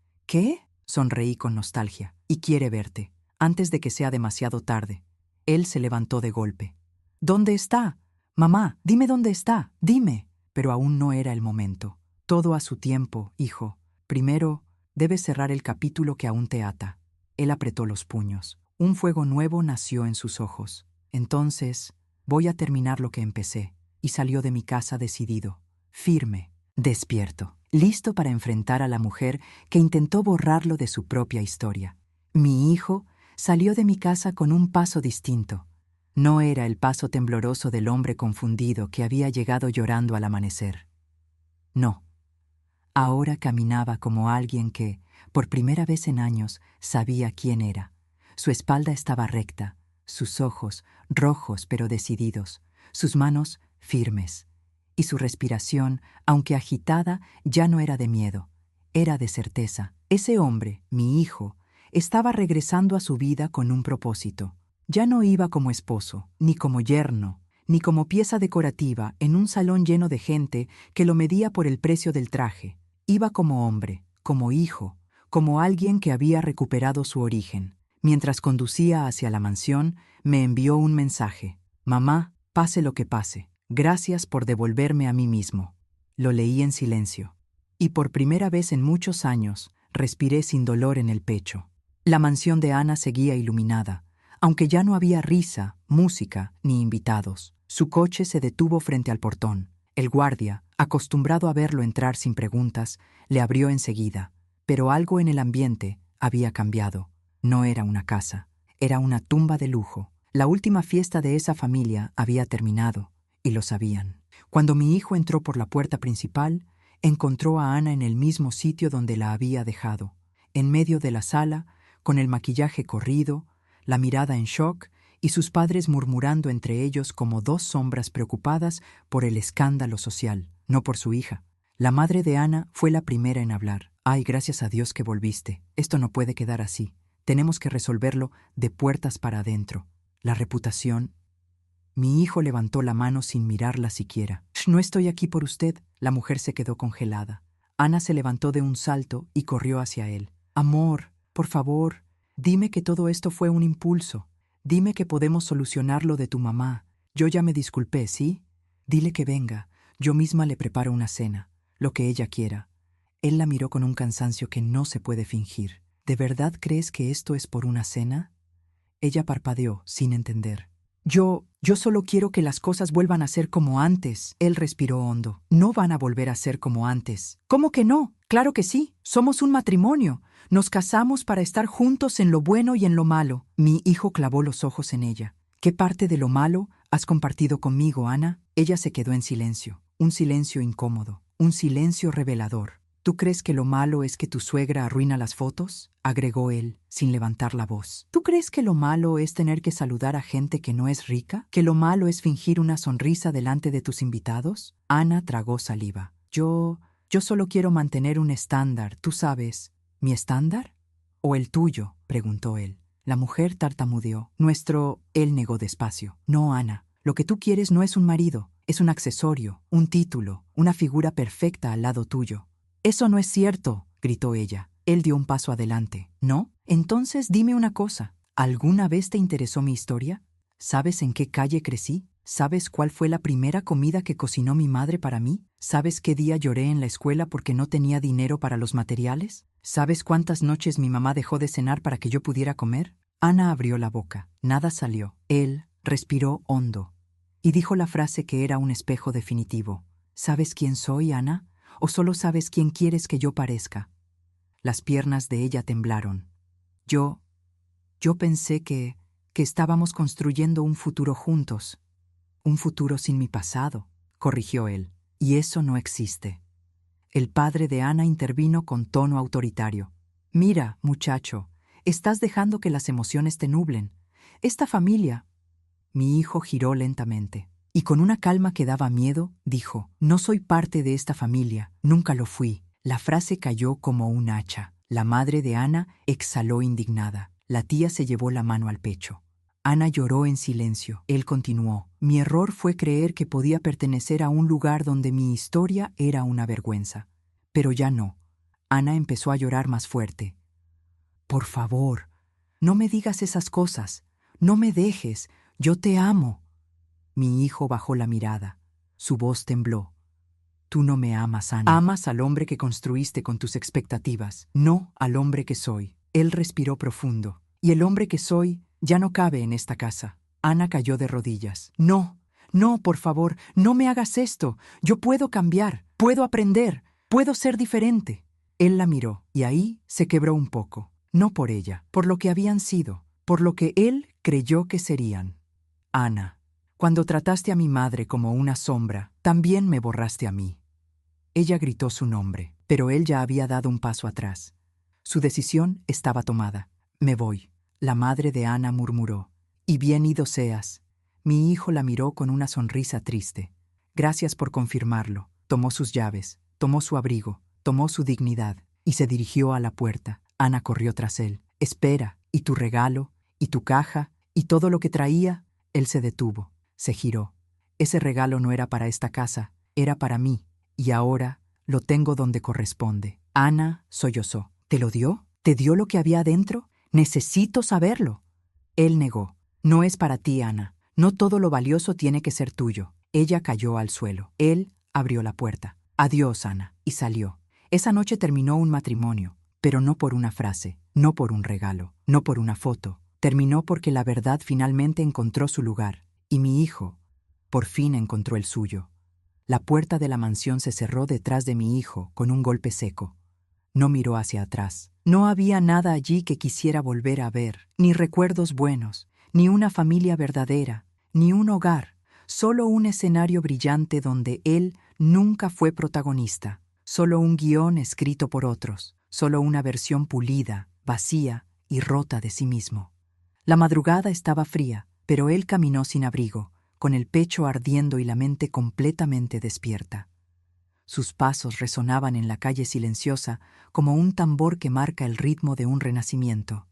Sonreí con nostalgia. Y quiere verte, antes de que sea demasiado tarde. Él se levantó de golpe. ¿Dónde está? Mamá, dime dónde está, dime. Pero aún no era el momento. Todo a su tiempo, hijo. Primero, debes cerrar el capítulo que aún te ata. Él apretó los puños. Un fuego nuevo nació en sus ojos. Entonces, voy a terminar lo que empecé. Y salió de mi casa decidido, firme, despierto, listo para enfrentar a la mujer que intentó borrarlo de su propia historia. Mi hijo salió de mi casa con un paso distinto. No era el paso tembloroso del hombre confundido que había llegado llorando al amanecer. No. Ahora caminaba como alguien que, por primera vez en años, sabía quién era. Su espalda estaba recta, sus ojos rojos pero decididos, sus manos firmes. Y su respiración, aunque agitada, ya no era de miedo, era de certeza. Ese hombre, mi hijo, estaba regresando a su vida con un propósito. Ya no iba como esposo, ni como yerno, ni como pieza decorativa en un salón lleno de gente que lo medía por el precio del traje. Iba como hombre, como hijo, como alguien que había recuperado su origen. Mientras conducía hacia la mansión, me envió un mensaje. Mamá, pase lo que pase, gracias por devolverme a mí mismo. Lo leí en silencio. Y por primera vez en muchos años, respiré sin dolor en el pecho. La mansión de Ana seguía iluminada, aunque ya no había risa, música ni invitados. Su coche se detuvo frente al portón. El guardia, acostumbrado a verlo entrar sin preguntas, le abrió enseguida. Pero algo en el ambiente había cambiado. No era una casa, era una tumba de lujo. La última fiesta de esa familia había terminado, y lo sabían. Cuando mi hijo entró por la puerta principal, encontró a Ana en el mismo sitio donde la había dejado, en medio de la sala, con el maquillaje corrido, la mirada en shock y sus padres murmurando entre ellos como dos sombras preocupadas por el escándalo social, no por su hija. La madre de Ana fue la primera en hablar. Ay, gracias a Dios que volviste. Esto no puede quedar así. Tenemos que resolverlo de puertas para adentro. La reputación. Mi hijo levantó la mano sin mirarla siquiera. No estoy aquí por usted. La mujer se quedó congelada. Ana se levantó de un salto y corrió hacia él. Amor, por favor, dime que todo esto fue un impulso. Dime que podemos solucionarlo de tu mamá. Yo ya me disculpé, ¿sí? Dile que venga. Yo misma le preparo una cena, lo que ella quiera. Él la miró con un cansancio que no se puede fingir. ¿De verdad crees que esto es por una cena? Ella parpadeó, sin entender. Yo Yo solo quiero que las cosas vuelvan a ser como antes. Él respiró hondo. No van a volver a ser como antes. ¿Cómo que no? Claro que sí. Somos un matrimonio. Nos casamos para estar juntos en lo bueno y en lo malo. Mi hijo clavó los ojos en ella. ¿Qué parte de lo malo has compartido conmigo, Ana? Ella se quedó en silencio. Un silencio incómodo. Un silencio revelador. ¿Tú crees que lo malo es que tu suegra arruina las fotos? Agregó él, sin levantar la voz. ¿Tú crees que lo malo es tener que saludar a gente que no es rica? ¿Que lo malo es fingir una sonrisa delante de tus invitados? Ana tragó saliva. Yo solo quiero mantener un estándar, tú sabes. ¿Mi estándar? ¿O el tuyo?, preguntó él. La mujer tartamudeó. Él negó despacio. No, Ana. Lo que tú quieres no es un marido, es un accesorio, un título, una figura perfecta al lado tuyo. Eso no es cierto, gritó ella. Él dio un paso adelante. ¿No? Entonces dime una cosa. ¿Alguna vez te interesó mi historia? ¿Sabes en qué calle crecí? ¿Sabes cuál fue la primera comida que cocinó mi madre para mí? ¿Sabes qué día lloré en la escuela porque no tenía dinero para los materiales? ¿Sabes cuántas noches mi mamá dejó de cenar para que yo pudiera comer? Ana abrió la boca. Nada salió. Él respiró hondo y dijo la frase que era un espejo definitivo. ¿Sabes quién soy, Ana? ¿O solo sabes quién quieres que yo parezca? Las piernas de ella temblaron. Yo pensé que estábamos construyendo un futuro juntos. Un futuro sin mi pasado, corrigió él. Y eso no existe. El padre de Ana intervino con tono autoritario. Mira, muchacho, estás dejando que las emociones te nublen. Esta familia... Mi hijo giró lentamente. Y con una calma que daba miedo, dijo, no soy parte de esta familia, nunca lo fui. La frase cayó como un hacha. La madre de Ana exhaló indignada. La tía se llevó la mano al pecho. Ana lloró en silencio. Él continuó. Mi error fue creer que podía pertenecer a un lugar donde mi historia era una vergüenza. Pero ya no. Ana empezó a llorar más fuerte. Por favor, no me digas esas cosas. No me dejes. Yo te amo. Mi hijo bajó la mirada. Su voz tembló. Tú no me amas, Ana. Amas al hombre que construiste con tus expectativas, no al hombre que soy. Él respiró profundo. Y el hombre que soy ya no cabe en esta casa. Ana cayó de rodillas. No, no, por favor, no me hagas esto. Yo puedo cambiar, puedo aprender, puedo ser diferente. Él la miró, y ahí se quebró un poco. No por ella, por lo que habían sido, por lo que él creyó que serían. Ana, cuando trataste a mi madre como una sombra, también me borraste a mí. Ella gritó su nombre, pero él ya había dado un paso atrás. Su decisión estaba tomada. Me voy. La madre de Ana murmuró. Y bien ido seas. Mi hijo la miró con una sonrisa triste. Gracias por confirmarlo. Tomó sus llaves, tomó su abrigo, tomó su dignidad y se dirigió a la puerta. Ana corrió tras él. Espera, ¿y tu regalo? ¿Y tu caja? ¿Y todo lo que traía? Él se detuvo. Se giró. Ese regalo no era para esta casa, era para mí, y ahora lo tengo donde corresponde. Ana sollozó. ¿Te lo dio? ¿Te dio lo que había adentro? Necesito saberlo. Él negó. No es para ti, Ana. No todo lo valioso tiene que ser tuyo. Ella cayó al suelo. Él abrió la puerta. Adiós, Ana. Y salió. Esa noche terminó un matrimonio, pero no por una frase, no por un regalo, no por una foto. Terminó porque la verdad finalmente encontró su lugar. Y mi hijo, por fin encontró el suyo. La puerta de la mansión se cerró detrás de mi hijo con un golpe seco. No miró hacia atrás. No había nada allí que quisiera volver a ver, ni recuerdos buenos, ni una familia verdadera, ni un hogar, solo un escenario brillante donde él nunca fue protagonista, solo un guión escrito por otros, solo una versión pulida, vacía y rota de sí mismo. La madrugada estaba fría, pero él caminó sin abrigo, con el pecho ardiendo y la mente completamente despierta. Sus pasos resonaban en la calle silenciosa como un tambor que marca el ritmo de un renacimiento.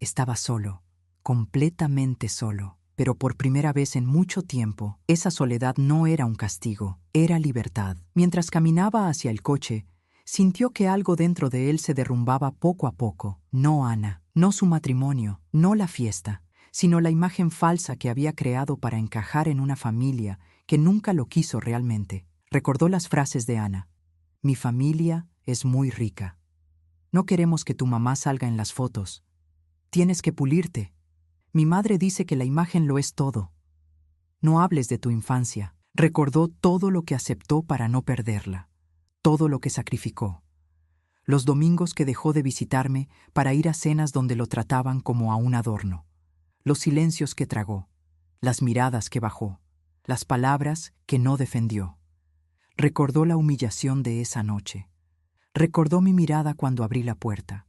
Estaba solo, completamente solo, pero por primera vez en mucho tiempo, esa soledad no era un castigo, era libertad. Mientras caminaba hacia el coche, sintió que algo dentro de él se derrumbaba poco a poco. No Ana, no su matrimonio, no la fiesta, sino la imagen falsa que había creado para encajar en una familia que nunca lo quiso realmente. Recordó las frases de Ana. Mi familia es muy rica. No queremos que tu mamá salga en las fotos. Tienes que pulirte. Mi madre dice que la imagen lo es todo. No hables de tu infancia. Recordó todo lo que aceptó para no perderla, todo lo que sacrificó. Los domingos que dejó de visitarme para ir a cenas donde lo trataban como a un adorno. Los silencios que tragó, las miradas que bajó, las palabras que no defendió. Recordó la humillación de esa noche. Recordó mi mirada cuando abrí la puerta.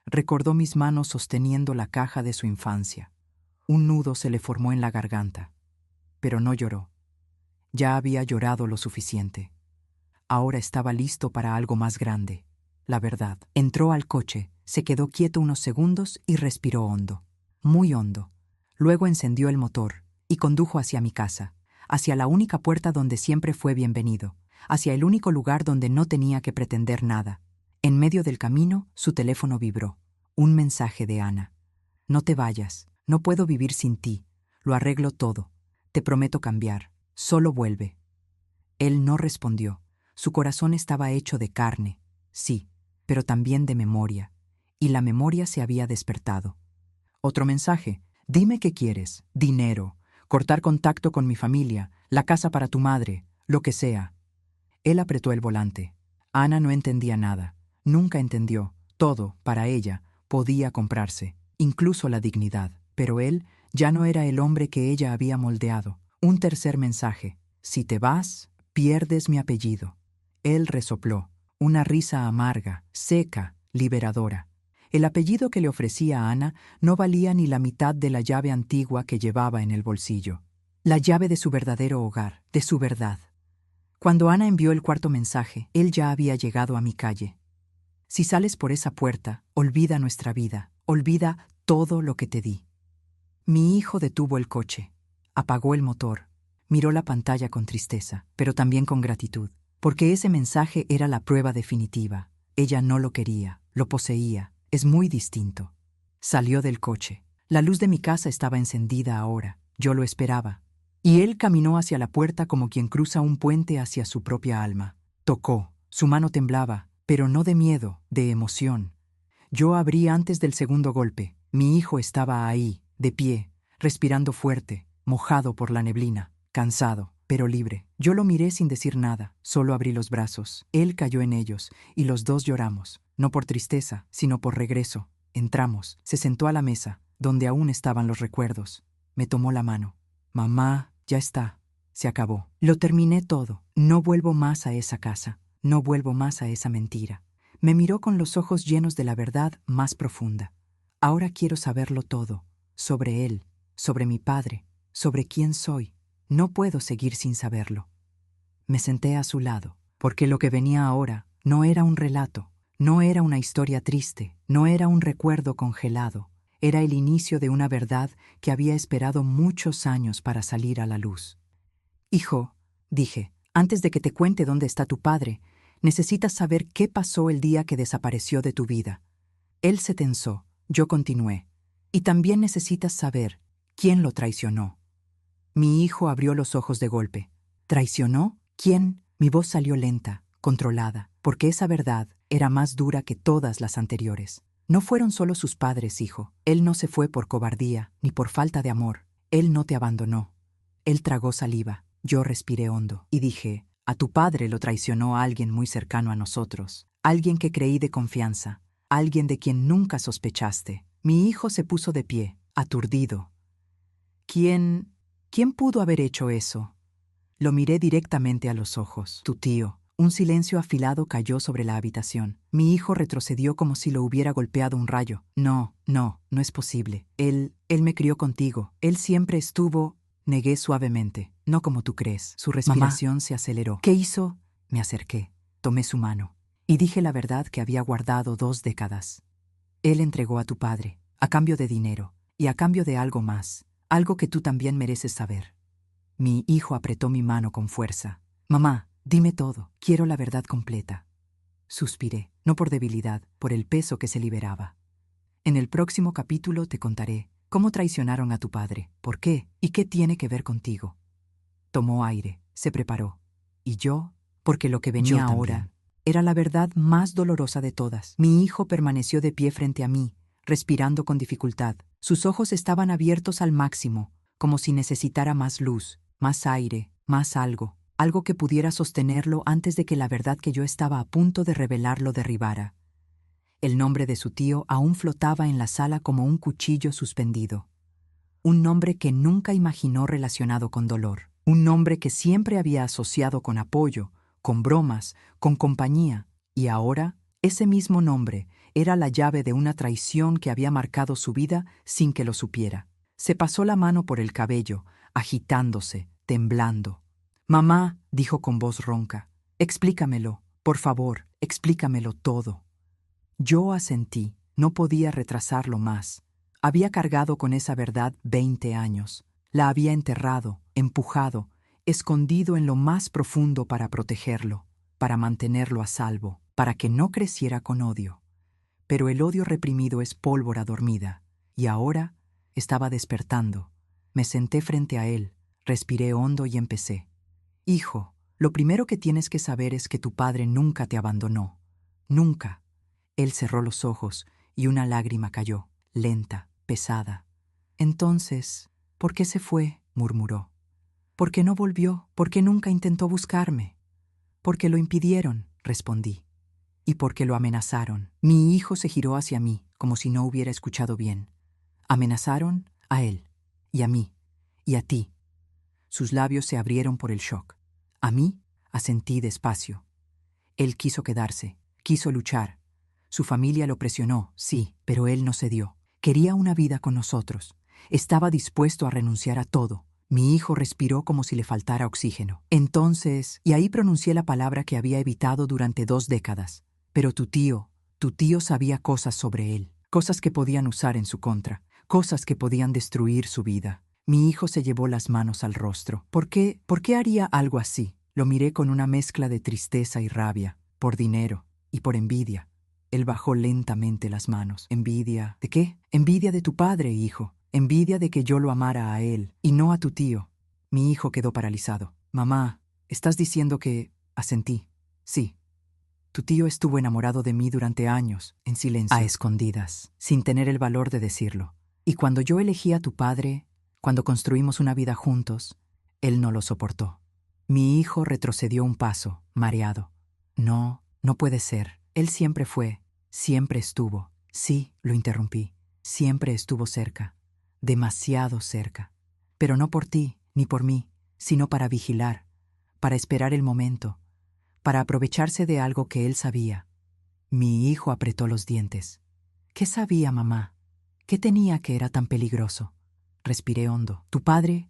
Recordó mis manos sosteniendo la caja de su infancia. Un nudo se le formó en la garganta, pero no lloró. Ya había llorado lo suficiente. Ahora estaba listo para algo más grande, la verdad. Entró al coche, se quedó quieto unos segundos y respiró hondo, muy hondo. Luego encendió el motor y condujo hacia mi casa, hacia la única puerta donde siempre fue bienvenido, hacia el único lugar donde no tenía que pretender nada. En medio del camino, su teléfono vibró. Un mensaje de Ana. No te vayas, no puedo vivir sin ti. Lo arreglo todo. Te prometo cambiar. Solo vuelve. Él no respondió. Su corazón estaba hecho de carne, sí, pero también de memoria, y la memoria se había despertado. Otro mensaje. Dime qué quieres. Dinero, cortar contacto con mi familia, la casa para tu madre, lo que sea. Él apretó el volante. Ana no entendía nada. Nunca entendió. Todo, para ella, podía comprarse, incluso la dignidad. Pero él ya no era el hombre que ella había moldeado. Un tercer mensaje. Si te vas, pierdes mi apellido. Él resopló, una risa amarga, seca, liberadora. El apellido que le ofrecía a Ana no valía ni la mitad de la llave antigua que llevaba en el bolsillo. La llave de su verdadero hogar, de su verdad. Cuando Ana envió el cuarto mensaje, él ya había llegado a mi calle. Si sales por esa puerta, olvida nuestra vida, olvida todo lo que te di. Mi hijo detuvo el coche, apagó el motor, miró la pantalla con tristeza, pero también con gratitud, porque ese mensaje era la prueba definitiva. Ella no lo quería, lo poseía, es muy distinto. Salió del coche. La luz de mi casa estaba encendida ahora, yo lo esperaba. Y él caminó hacia la puerta como quien cruza un puente hacia su propia alma. Tocó, su mano temblaba, pero no de miedo, de emoción. Yo abrí antes del segundo golpe. Mi hijo estaba ahí, de pie, respirando fuerte, mojado por la neblina, cansado, pero libre. Yo lo miré sin decir nada, solo abrí los brazos. Él cayó en ellos, y los dos lloramos, no por tristeza, sino por regreso. Entramos, se sentó a la mesa, donde aún estaban los recuerdos. Me tomó la mano. Mamá, ya está, se acabó. Lo terminé todo. No vuelvo más a esa casa, no vuelvo más a esa mentira. Me miró con los ojos llenos de la verdad más profunda. Ahora quiero saberlo todo, sobre él, sobre mi padre, sobre quién soy. No puedo seguir sin saberlo. Me senté a su lado, porque lo que venía ahora no era un relato, no era una historia triste, no era un recuerdo congelado, era el inicio de una verdad que había esperado muchos años para salir a la luz. Hijo, dije, antes de que te cuente dónde está tu padre, necesitas saber qué pasó el día que desapareció de tu vida. Él se tensó, yo continué. Y también necesitas saber quién lo traicionó. Mi hijo abrió los ojos de golpe. ¿Traicionó? ¿Quién? Mi voz salió lenta, controlada, porque esa verdad era más dura que todas las anteriores. No fueron solo sus padres, hijo. Él no se fue por cobardía, ni por falta de amor. Él no te abandonó. Él tragó saliva. Yo respiré hondo y dije, a tu padre lo traicionó alguien muy cercano a nosotros, alguien que creí de confianza, alguien de quien nunca sospechaste. Mi hijo se puso de pie, aturdido. ¿Quién pudo haber hecho eso? Lo miré directamente a los ojos. Tu tío. Un silencio afilado cayó sobre la habitación. Mi hijo retrocedió como si lo hubiera golpeado un rayo. No es posible. Él me crió contigo. Él siempre estuvo... Negué suavemente. No como tú crees. Su respiración se aceleró. ¿Qué hizo? Me acerqué. Tomé su mano. Y dije la verdad que había guardado 2 décadas. Él entregó a tu padre, a cambio de dinero, y a cambio de algo más, algo que tú también mereces saber. Mi hijo apretó mi mano con fuerza. Mamá, dime todo. Quiero la verdad completa. Suspiré, no por debilidad, por el peso que se liberaba. En el próximo capítulo te contaré cómo traicionaron a tu padre, por qué y qué tiene que ver contigo. Tomó aire, se preparó. Y yo, porque lo que venía ahora era la verdad más dolorosa de todas. Mi hijo permaneció de pie frente a mí, respirando con dificultad. Sus ojos estaban abiertos al máximo, como si necesitara más luz, más aire, más algo, algo que pudiera sostenerlo antes de que la verdad que yo estaba a punto de revelar lo derribara. El nombre de su tío aún flotaba en la sala como un cuchillo suspendido. Un nombre que nunca imaginó relacionado con dolor. Un nombre que siempre había asociado con apoyo, con bromas, con compañía. Y ahora, ese mismo nombre era la llave de una traición que había marcado su vida sin que lo supiera. Se pasó la mano por el cabello, agitándose, temblando. «Mamá», dijo con voz ronca, «explícamelo, por favor, explícamelo todo». Yo asentí, no podía retrasarlo más. Había cargado con esa verdad 20 años. La había enterrado, empujado, escondido en lo más profundo para protegerlo, para mantenerlo a salvo, para que no creciera con odio. Pero el odio reprimido es pólvora dormida, y ahora estaba despertando. Me senté frente a él, respiré hondo y empecé. «Hijo, lo primero que tienes que saber es que tu padre nunca te abandonó. Nunca». Él cerró los ojos y una lágrima cayó, lenta, pesada. «Entonces, ¿por qué se fue?», murmuró. «¿Por qué no volvió? ¿Por qué nunca intentó buscarme?». «Porque lo impidieron», respondí. «Y porque lo amenazaron». Mi hijo se giró hacia mí, como si no hubiera escuchado bien. «Amenazaron a él, y a mí, y a ti». Sus labios se abrieron por el shock. «¿A mí?», asentí despacio. Él quiso quedarse, quiso luchar. Su familia lo presionó, sí, pero él no cedió. Quería una vida con nosotros. Estaba dispuesto a renunciar a todo. Mi hijo respiró como si le faltara oxígeno. «Entonces», y ahí pronuncié la palabra que había evitado durante 2 décadas. «Pero tu tío sabía cosas sobre él, cosas que podían usar en su contra, cosas que podían destruir su vida». Mi hijo se llevó las manos al rostro. ¿Por qué haría algo así? Lo miré con una mezcla de tristeza y rabia, por dinero y por envidia. Él bajó lentamente las manos. ¿Envidia de qué? «Envidia de tu padre, hijo. Envidia de que yo lo amara a él y no a tu tío». Mi hijo quedó paralizado. «Mamá, ¿estás diciendo que...?» Asentí. «Sí. Tu tío estuvo enamorado de mí durante años, en silencio, a escondidas, sin tener el valor de decirlo. Y cuando yo elegí a tu padre, cuando construimos una vida juntos, él no lo soportó». Mi hijo retrocedió un paso, mareado. «No, no puede ser. Él siempre fue, siempre estuvo». «Sí», lo interrumpí, «siempre estuvo cerca, demasiado cerca. Pero no por ti, ni por mí, sino para vigilar, para esperar el momento, para aprovecharse de algo que él sabía». Mi hijo apretó los dientes. «¿Qué sabía, mamá? ¿Qué tenía que era tan peligroso?». Respiré hondo. «Tu padre,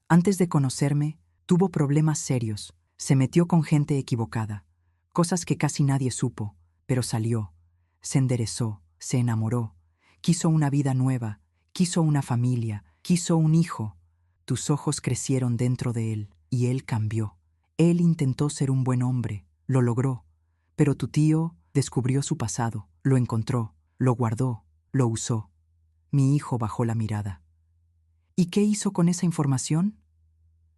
antes de conocerme, tuvo problemas serios. Se metió con gente equivocada. Cosas que casi nadie supo, pero salió. Se enderezó, se enamoró. Quiso una vida nueva, quiso una familia, quiso un hijo. Tus ojos crecieron dentro de él, y él cambió. Él intentó ser un buen hombre, lo logró. Pero tu tío descubrió su pasado, lo encontró, lo guardó, lo usó». Mi hijo bajó la mirada. «¿Y qué hizo con esa información?».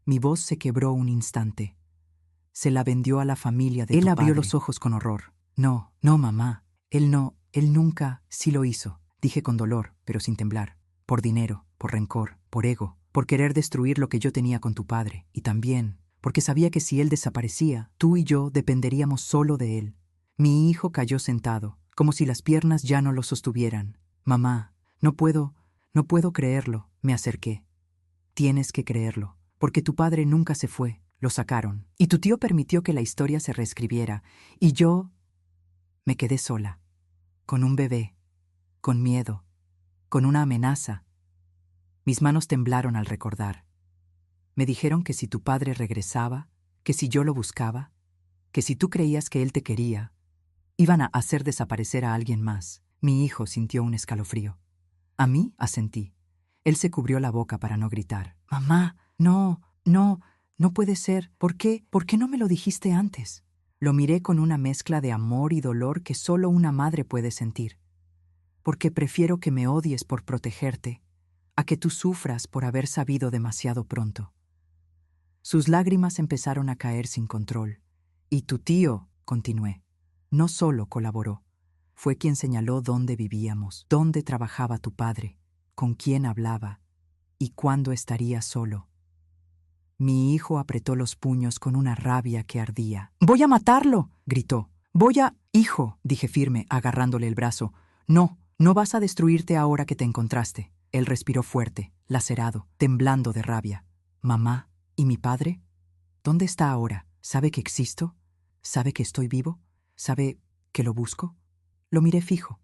Mi voz se quebró un instante. «Se la vendió a la familia de tu padre». Él abrió los ojos con horror. «No, no, mamá. Él nunca...». «Sí lo hizo», dije con dolor, pero sin temblar. «Por dinero, por rencor, por ego, por querer destruir lo que yo tenía con tu padre. Y también porque sabía que si él desaparecía, tú y yo dependeríamos solo de él». Mi hijo cayó sentado, como si las piernas ya no lo sostuvieran. «Mamá, no puedo creerlo», me acerqué. «Tienes que creerlo, porque tu padre nunca se fue, lo sacaron. Y tu tío permitió que la historia se reescribiera. Y yo me quedé sola, con un bebé, con miedo, con una amenaza». Mis manos temblaron al recordar. Me dijeron que si tu padre regresaba, que si yo lo buscaba, que si tú creías que él te quería, iban a hacer desaparecer a alguien más. Mi hijo sintió un escalofrío. «¿A mí?», asentí. Él se cubrió la boca para no gritar. «Mamá, no puede ser. ¿Por qué no me lo dijiste antes?». Lo miré con una mezcla de amor y dolor que solo una madre puede sentir. «Porque prefiero que me odies por protegerte, a que tú sufras por haber sabido demasiado pronto». Sus lágrimas empezaron a caer sin control. «Y tu tío», continué, «no solo colaboró, fue quien señaló dónde vivíamos, dónde trabajaba tu padre, con quién hablaba y cuándo estaría solo». Mi hijo apretó los puños con una rabia que ardía. «¡Voy a matarlo!», gritó. «Hijo», dije firme, agarrándole el brazo. «No, no vas a destruirte ahora que te encontraste». Él respiró fuerte, lacerado, temblando de rabia. «Mamá, ¿y mi padre? ¿Dónde está ahora? ¿Sabe que existo? ¿Sabe que estoy vivo? ¿Sabe que lo busco?». Lo miré fijo.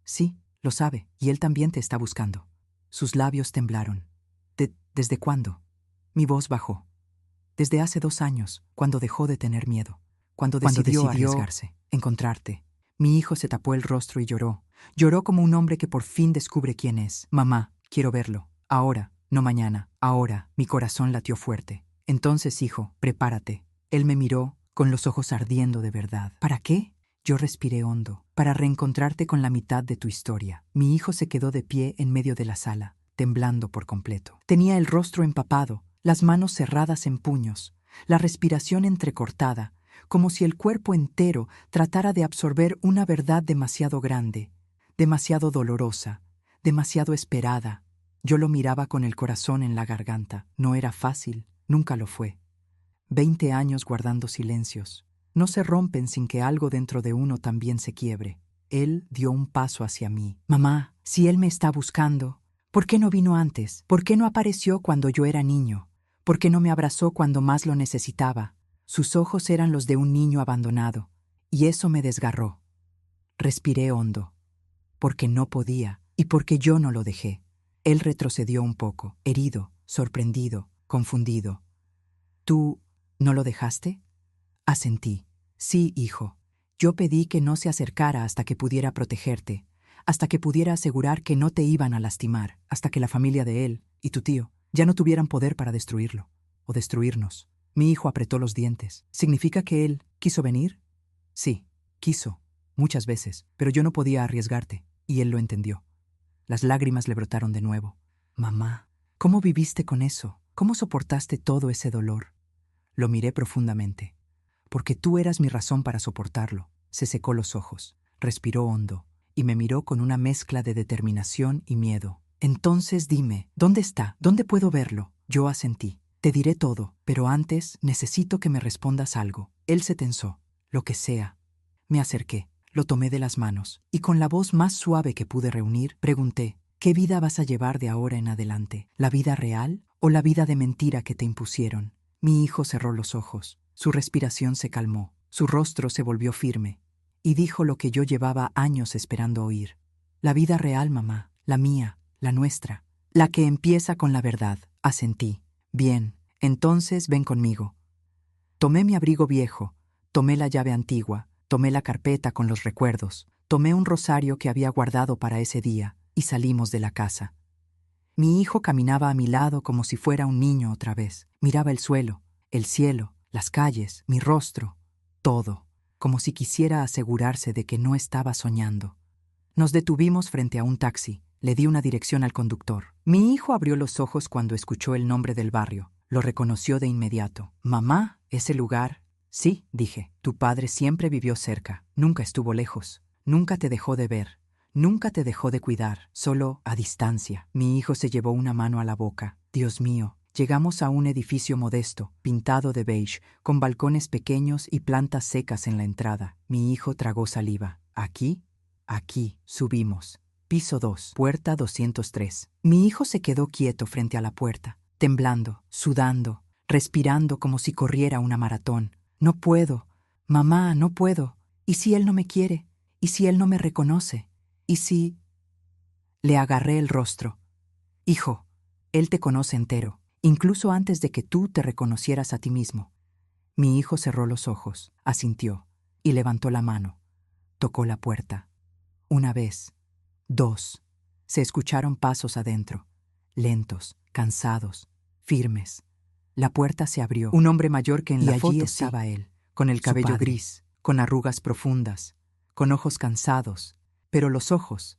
«Sí, lo sabe, y él también te está buscando». Sus labios temblaron. ¿Desde cuándo? Mi voz bajó. Desde hace 2 años, cuando dejó de tener miedo. Cuando decidió arriesgarse, encontrarte. Mi hijo se tapó el rostro y lloró. Lloró como un hombre que por fin descubre quién es. «Mamá, quiero verlo. Ahora, no mañana. Ahora». Mi corazón latió fuerte. «Entonces, hijo, prepárate». Él me miró, con los ojos ardiendo de verdad. «¿Para qué?». Yo respiré hondo. «Para reencontrarte con la mitad de tu historia». Mi hijo se quedó de pie en medio de la sala, temblando por completo. Tenía el rostro empapado, las manos cerradas en puños, la respiración entrecortada, como si el cuerpo entero tratara de absorber una verdad demasiado grande, demasiado dolorosa, demasiado esperada. Yo lo miraba con el corazón en la garganta. No era fácil, nunca lo fue. 20 años guardando silencios. No se rompen sin que algo dentro de uno también se quiebre. Él dio un paso hacia mí. «Mamá, si él me está buscando, ¿por qué no vino antes? ¿Por qué no apareció cuando yo era niño? ¿Por qué no me abrazó cuando más lo necesitaba?». Sus ojos eran los de un niño abandonado, y eso me desgarró. Respiré hondo, porque no podía, y porque yo no lo dejé. Él retrocedió un poco, herido, sorprendido, confundido. «¿Tú no lo dejaste?». Asentí. «Sí, hijo. Yo pedí que no se acercara hasta que pudiera protegerte, hasta que pudiera asegurar que no te iban a lastimar, hasta que la familia de él y tu tío ya no tuvieran poder para destruirlo, o destruirnos». Mi hijo apretó los dientes. «¿Significa que él quiso venir?». «Sí, quiso, muchas veces, pero yo no podía arriesgarte, y él lo entendió». Las lágrimas le brotaron de nuevo. «Mamá, ¿cómo viviste con eso? ¿Cómo soportaste todo ese dolor?». Lo miré profundamente. «Porque tú eras mi razón para soportarlo». Se secó los ojos, respiró hondo, y me miró con una mezcla de determinación y miedo. «Entonces dime, ¿dónde está? ¿Dónde puedo verlo?». Yo asentí. «Te diré todo, pero antes necesito que me respondas algo». Él se tensó. «Lo que sea». Me acerqué, lo tomé de las manos, y con la voz más suave que pude reunir, pregunté: «¿Qué vida vas a llevar de ahora en adelante? ¿La vida real o la vida de mentira que te impusieron?». Mi hijo cerró los ojos. Su respiración se calmó, su rostro se volvió firme, y dijo lo que yo llevaba años esperando oír. «La vida real, mamá, la mía, la nuestra, la que empieza con la verdad». Asentí. «Bien, entonces ven conmigo». Tomé mi abrigo viejo, tomé la llave antigua, tomé la carpeta con los recuerdos, tomé un rosario que había guardado para ese día, y salimos de la casa. Mi hijo caminaba a mi lado como si fuera un niño otra vez. Miraba el suelo, el cielo, las calles, mi rostro, todo, como si quisiera asegurarse de que no estaba soñando. Nos detuvimos frente a un taxi. Le di una dirección al conductor. Mi hijo abrió los ojos cuando escuchó el nombre del barrio. Lo reconoció de inmediato. «Mamá, ¿ese lugar?». «Sí», dije. «Tu padre siempre vivió cerca. Nunca estuvo lejos. Nunca te dejó de ver. Nunca te dejó de cuidar. Solo a distancia». Mi hijo se llevó una mano a la boca. «Dios mío». Llegamos a un edificio modesto, pintado de beige, con balcones pequeños y plantas secas en la entrada. Mi hijo tragó saliva. «¿Aquí?». «Aquí». Subimos. Piso 2, puerta 203. Mi hijo se quedó quieto frente a la puerta, temblando, sudando, respirando como si corriera una maratón. «No puedo. Mamá, no puedo. ¿Y si él no me quiere? ¿Y si él no me reconoce? ¿Y si...?». Le agarré el rostro. «Hijo, él te conoce entero, incluso antes de que tú te reconocieras a ti mismo». Mi hijo cerró los ojos, asintió, y levantó la mano. Tocó la puerta. Una vez. 2. Se escucharon pasos adentro, lentos, cansados, firmes. La puerta se abrió. Un hombre mayor que en la foto estaba él, con el cabello gris, con arrugas profundas, con ojos cansados. Pero los ojos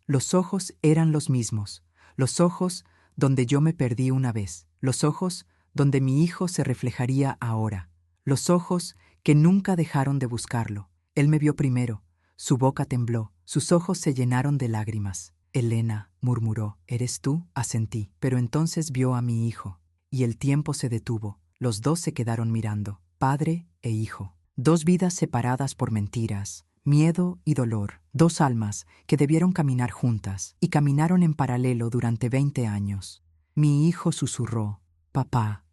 eran los mismos. Los ojos donde yo me perdí una vez. Los ojos donde mi hijo se reflejaría ahora. Los ojos que nunca dejaron de buscarlo. Él me vio primero. Su boca tembló, sus ojos se llenaron de lágrimas. «Elena», murmuró. «¿Eres tú?». Asentí, pero entonces vio a mi hijo, y el tiempo se detuvo. Los dos se quedaron mirando, padre e hijo. Dos vidas separadas por mentiras, miedo y dolor. Dos almas que debieron caminar juntas y caminaron en paralelo durante 20 años. Mi hijo susurró, papá.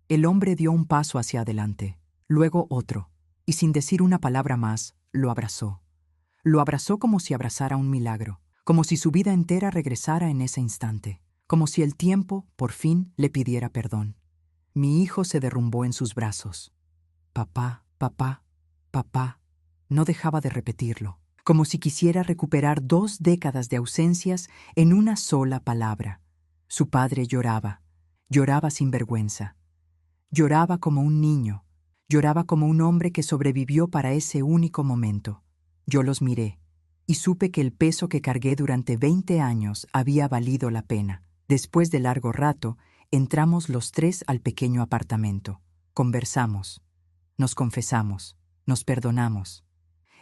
El hombre dio un paso hacia adelante, luego otro, y sin decir una palabra más, lo abrazó. Lo abrazó como si abrazara un milagro, como si su vida entera regresara en ese instante, como si el tiempo, por fin, le pidiera perdón. Mi hijo se derrumbó en sus brazos. Papá, papá, papá. No dejaba de repetirlo, como si quisiera recuperar 2 décadas de ausencias en una sola palabra. Su padre lloraba, lloraba sin vergüenza. Lloraba como un niño, lloraba como un hombre que sobrevivió para ese único momento. Yo los miré y supe que el peso que cargué durante 20 años había valido la pena. Después de largo rato, entramos los 3 al pequeño apartamento. Conversamos, nos confesamos, nos perdonamos.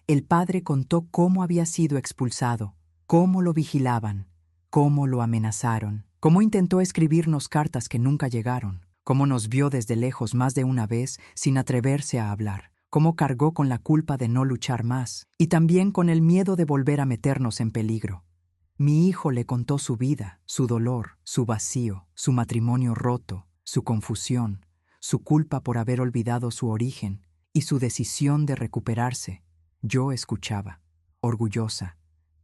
El padre contó cómo había sido expulsado, cómo lo vigilaban, cómo lo amenazaron, cómo intentó escribirnos cartas que nunca llegaron, cómo nos vio desde lejos más de una vez sin atreverse a hablar, cómo cargó con la culpa de no luchar más y también con el miedo de volver a meternos en peligro. Mi hijo le contó su vida, su dolor, su vacío, su matrimonio roto, su confusión, su culpa por haber olvidado su origen y su decisión de recuperarse. Yo escuchaba, orgullosa,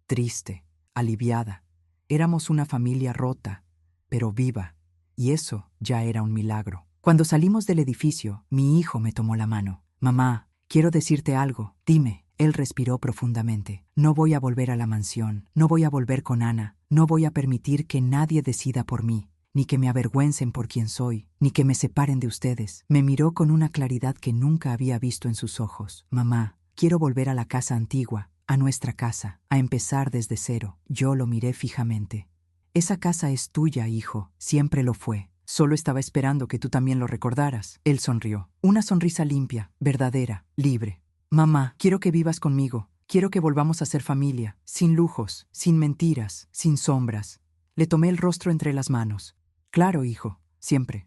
triste, aliviada. Éramos una familia rota, pero viva, y eso ya era un milagro. Cuando salimos del edificio, mi hijo me tomó la mano. Mamá, quiero decirte algo, dime. Él respiró profundamente. No voy a volver a la mansión, no voy a volver con Ana, no voy a permitir que nadie decida por mí, ni que me avergüencen por quien soy, ni que me separen de ustedes. Me miró con una claridad que nunca había visto en sus ojos. Mamá, quiero volver a la casa antigua, a nuestra casa, a empezar desde cero. Yo lo miré fijamente. Esa casa es tuya, hijo, siempre lo fue. Solo estaba esperando que tú también lo recordaras. Él sonrió. Una sonrisa limpia, verdadera, libre. Mamá, quiero que vivas conmigo. Quiero que volvamos a ser familia, sin lujos, sin mentiras, sin sombras. Le tomé el rostro entre las manos. Claro, hijo, siempre.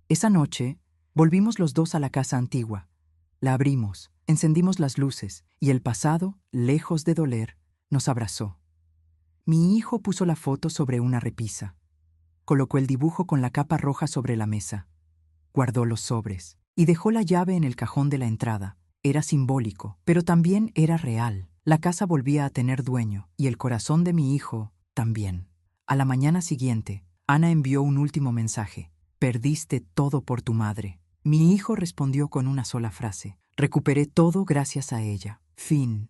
Esa noche, volvimos los dos a la casa antigua. La abrimos, encendimos las luces, y el pasado, lejos de doler, nos abrazó. Mi hijo puso la foto sobre una repisa. Colocó el dibujo con la capa roja sobre la mesa. Guardó los sobres y dejó la llave en el cajón de la entrada. Era simbólico, pero también era real. La casa volvía a tener dueño, y el corazón de mi hijo también. A la mañana siguiente, Ana envió un último mensaje. Perdiste todo por tu madre. Mi hijo respondió con una sola frase. Recuperé todo gracias a ella. Fin.